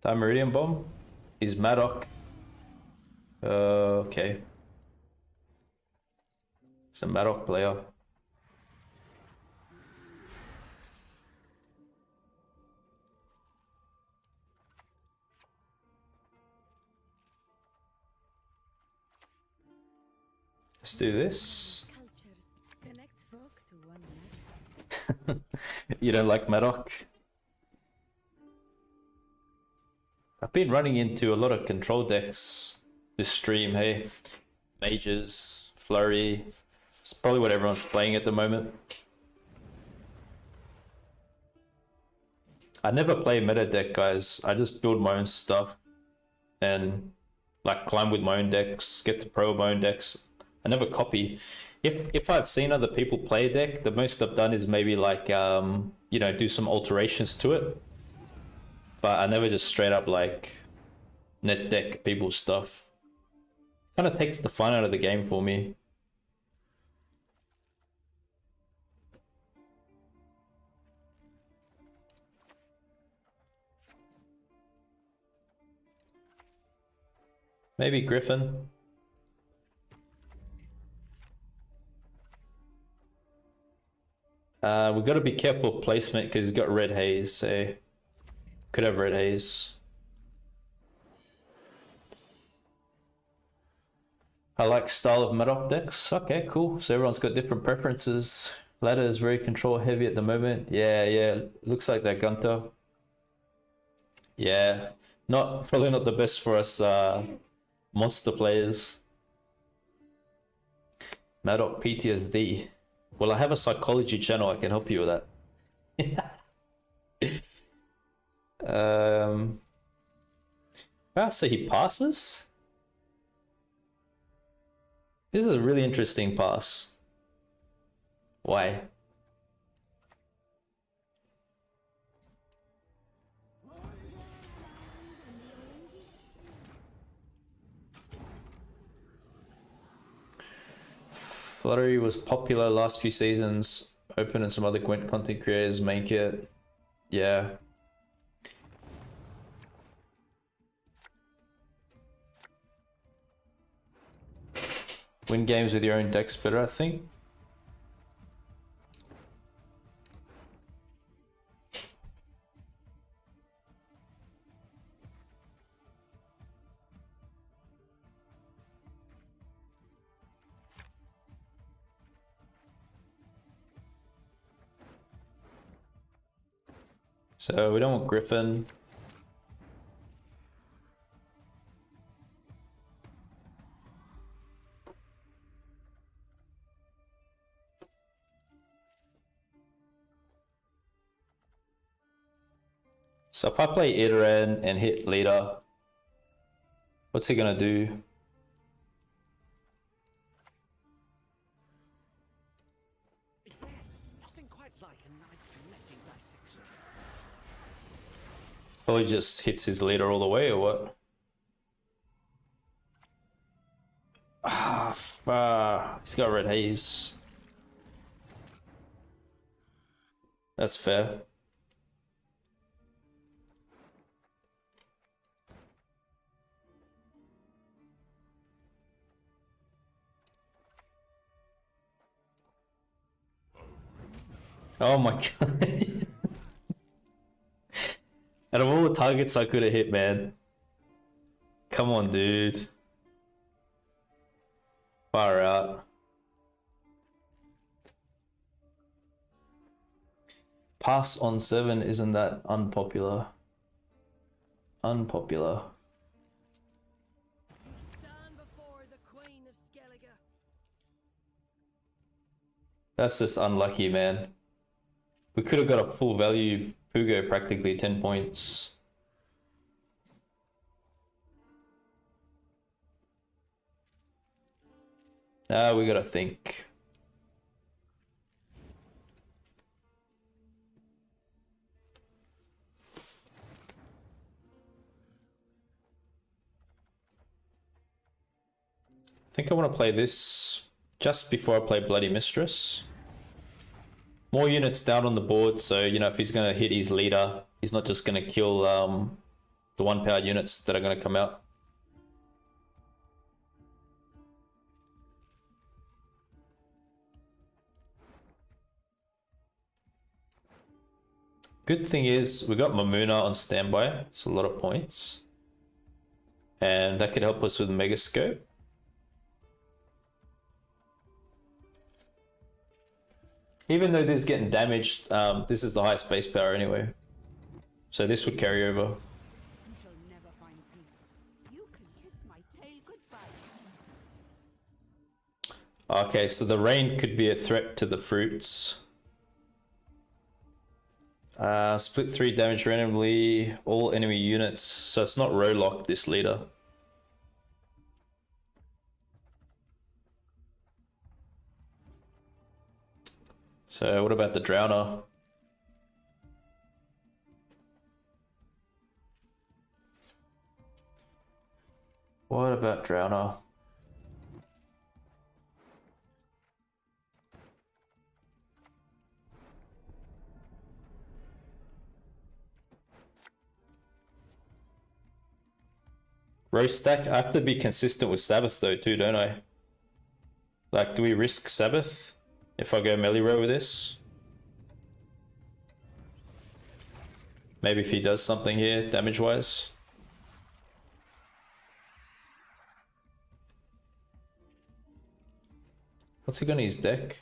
That Meridian Bomb? He's Maddock. Okay. He's a Maddock player. Let's do this. Cultures connect folk to one another. You don't like Maddock? I've been running into a lot of control decks this stream, hey? Mages, Flurry. It's probably what everyone's playing at the moment. I never play meta deck, guys. I just build my own stuff and like climb with my own decks, get to pro my own decks. I never copy. If I've seen other people play a deck, the most I've done is maybe like you know, do some alterations to it. But I never just straight up like net deck people's stuff. Kind of takes the fun out of the game for me. Maybe Griffin. We've got to be careful of placement because he's got red haze, so could have red haze. I like style of Maddock decks. Okay, cool. So everyone's got different preferences. Ladder is very control heavy at the moment. Yeah, looks like that Gunter. Yeah, probably not the best for us monster players. Maddock PTSD. Well, I have a psychology channel. I can help you with that. So he passes? This is a really interesting pass. Why? Flurry was popular last few seasons. Open and some other Gwent content creators make it. Yeah. Win games with your own decks better, I think. So we don't want Griffin. So if I play Idarran and hit leader, what's he gonna do? Yes, nothing quite like a night's messy dissection. Or he just hits his leader all the way, or what? He's got red haze. That's fair. Oh my god. Out of all the targets I could have hit, man. Come on, dude. Far out. Pass on 7 isn't that unpopular. Unpopular. Stand before the Queen of Skellige. That's just unlucky, man. We could have got a full value Pugo, practically 10 points. We gotta think. I think I want to play this just before I play Bloody Mistress. More units down on the board, so you know if he's going to hit his leader, he's not just going to kill the 1-power units that are going to come out. Good thing is we got Mammuna on standby, so a lot of points, and that could help us with Megascope. Even though this is getting damaged, this is the highest base power anyway. So this would carry over. You shall never find peace. You can kiss my tail goodbye. Okay, so the rain could be a threat to the fruits. Split 3 damage randomly, all enemy units. So it's not row locked, this leader. So what about the Drowner? What about Drowner? Row stack? I have to be consistent with Sabbath though too, don't I? Like, do we risk Sabbath if I go melee row with this? Maybe if he does something here, damage-wise. What's he got in his deck?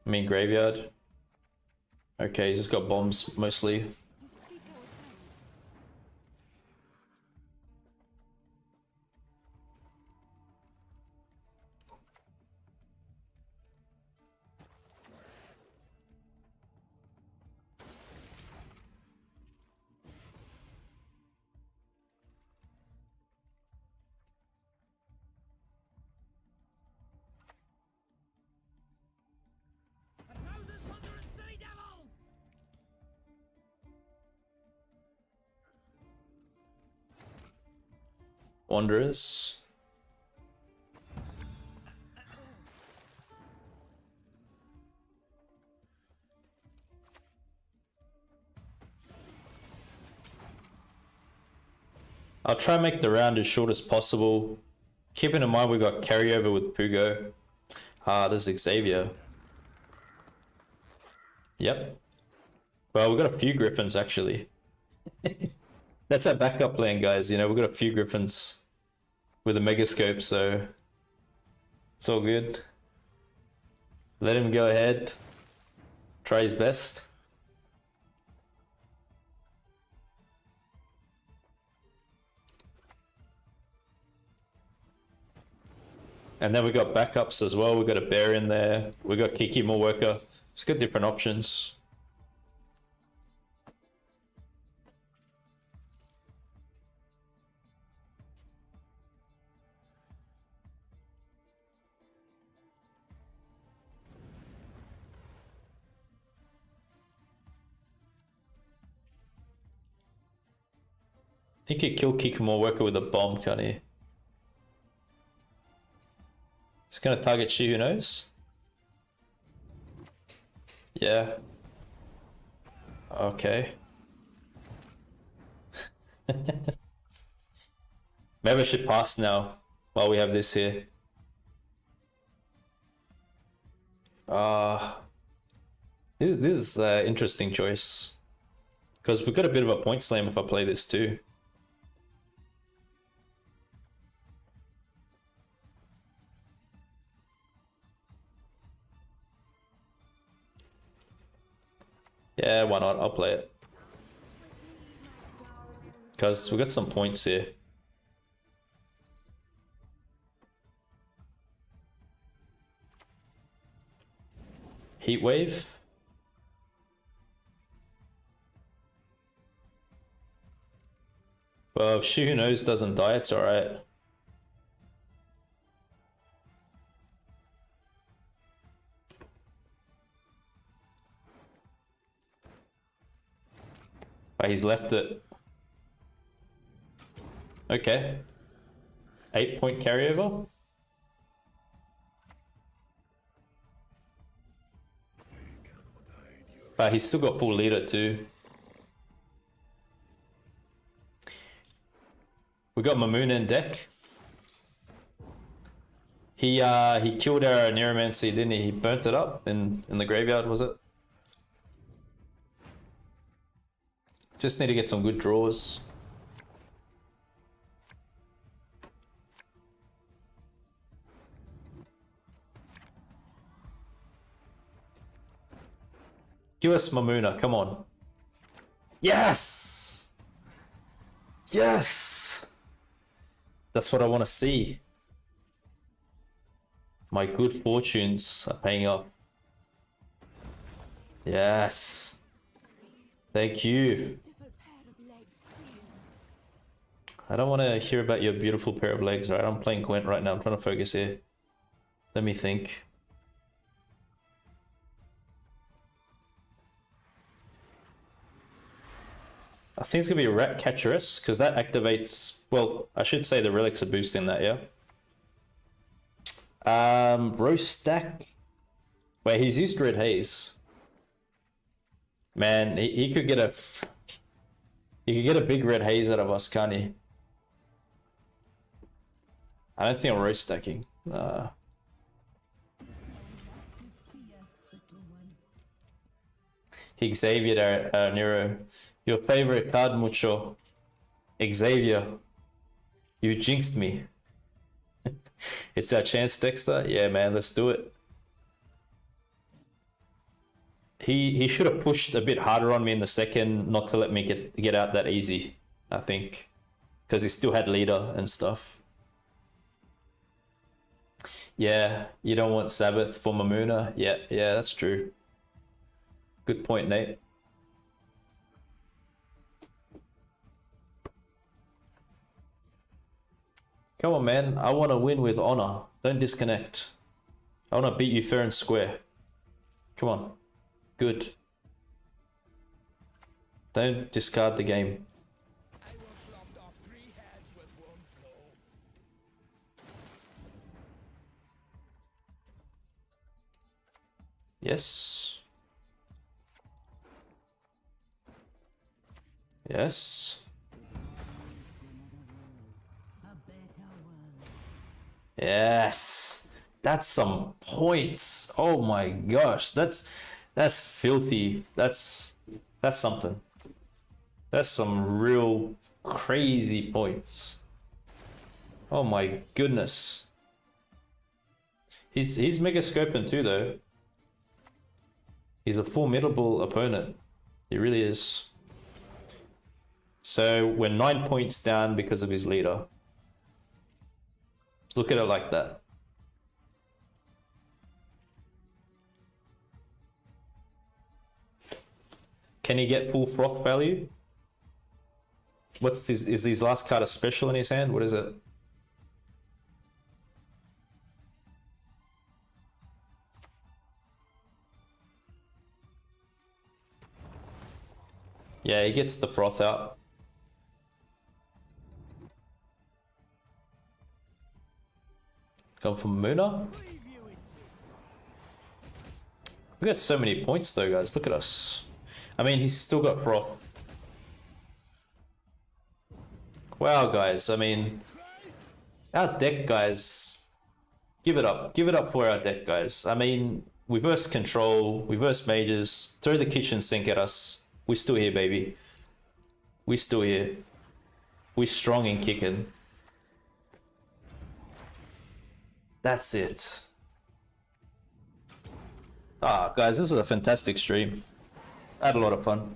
I mean graveyard. Okay, he's just got bombs mostly. Wanderers. I'll try and make the round as short as possible. Keeping in mind we got carryover with Pugo. Ah, there's Xavier. Yep. Well, we've got a few Griffins actually. That's our backup plan, guys. You know, we've got a few Griffins with a Megascope, so it's all good. Let him go ahead. Try his best. And then we got backups as well. We got a bear in there. We got Kiki Worker. It's got different options. He could kill Kikimo Worker with a bomb, can't he? He's gonna target She Who Knows. Yeah. Okay. Maybe I should pass now while we have this here. This is an interesting choice. Because we've got a bit of a point slam if I play this too. Yeah, why not? I'll play it. Because we got some points here. Heat Wave. Well, if She Who Knows doesn't die, it's alright. But he's left it. Okay. 8-point carryover. But he's still got full leader too. We got Mammuna in deck. He killed our Neuromancy, didn't he? He burnt it up in the graveyard, was it? Just need to get some good draws. Give us Mammuna, come on. Yes! Yes! That's what I want to see. My good fortunes are paying off. Yes. Thank you. I don't want to hear about your beautiful pair of legs, right? I'm playing Gwent right now. I'm trying to focus here. Let me think. I think it's going to be a Rat Catcheress, because that activates... Well, I should say the relics are boosting that, yeah? Roast Stack. Wait, he's used Red Haze. Man, he could get a... He could get a big Red Haze out of us, can't he? I don't think I'm roast stacking. Xavier Nero. Your favorite card, Mucho. Xavier. You jinxed me. It's our chance, Dexter. Yeah, man, let's do it. He should have pushed a bit harder on me in the second, not to let me get out that easy, I think. Because he still had leader and stuff. Yeah, you don't want Sabbath for Mammuna. Yeah, that's true. Good point, Nate. Come on, man. I want to win with honor. Don't disconnect. I want to beat you fair and square. Come on. Good. Don't discard the game. I once lopped off 3 heads with 1 blow. Yes. Yes. Yes. That's some points. Oh my gosh. That's filthy. That's something. That's some real crazy points. Oh my goodness. He's mega scoping too though. He's a formidable opponent. He really is. So we're 9 points down because of his leader. Look at it like that. Can he get full froth value? What's his, is his last card a special in his hand? What is it? Yeah, he gets the froth out. Going for Mammuna. We got so many points though, guys. Look at us. I mean, he's still got froth. Wow, guys. I mean, our deck, guys. Give it up. Give it up for our deck, guys. I mean, we verse control, we verse mages, throw the kitchen sink at us. We're still here, baby. We're still here. We're strong and kicking. That's it. Ah, guys, this is a fantastic stream. I had a lot of fun.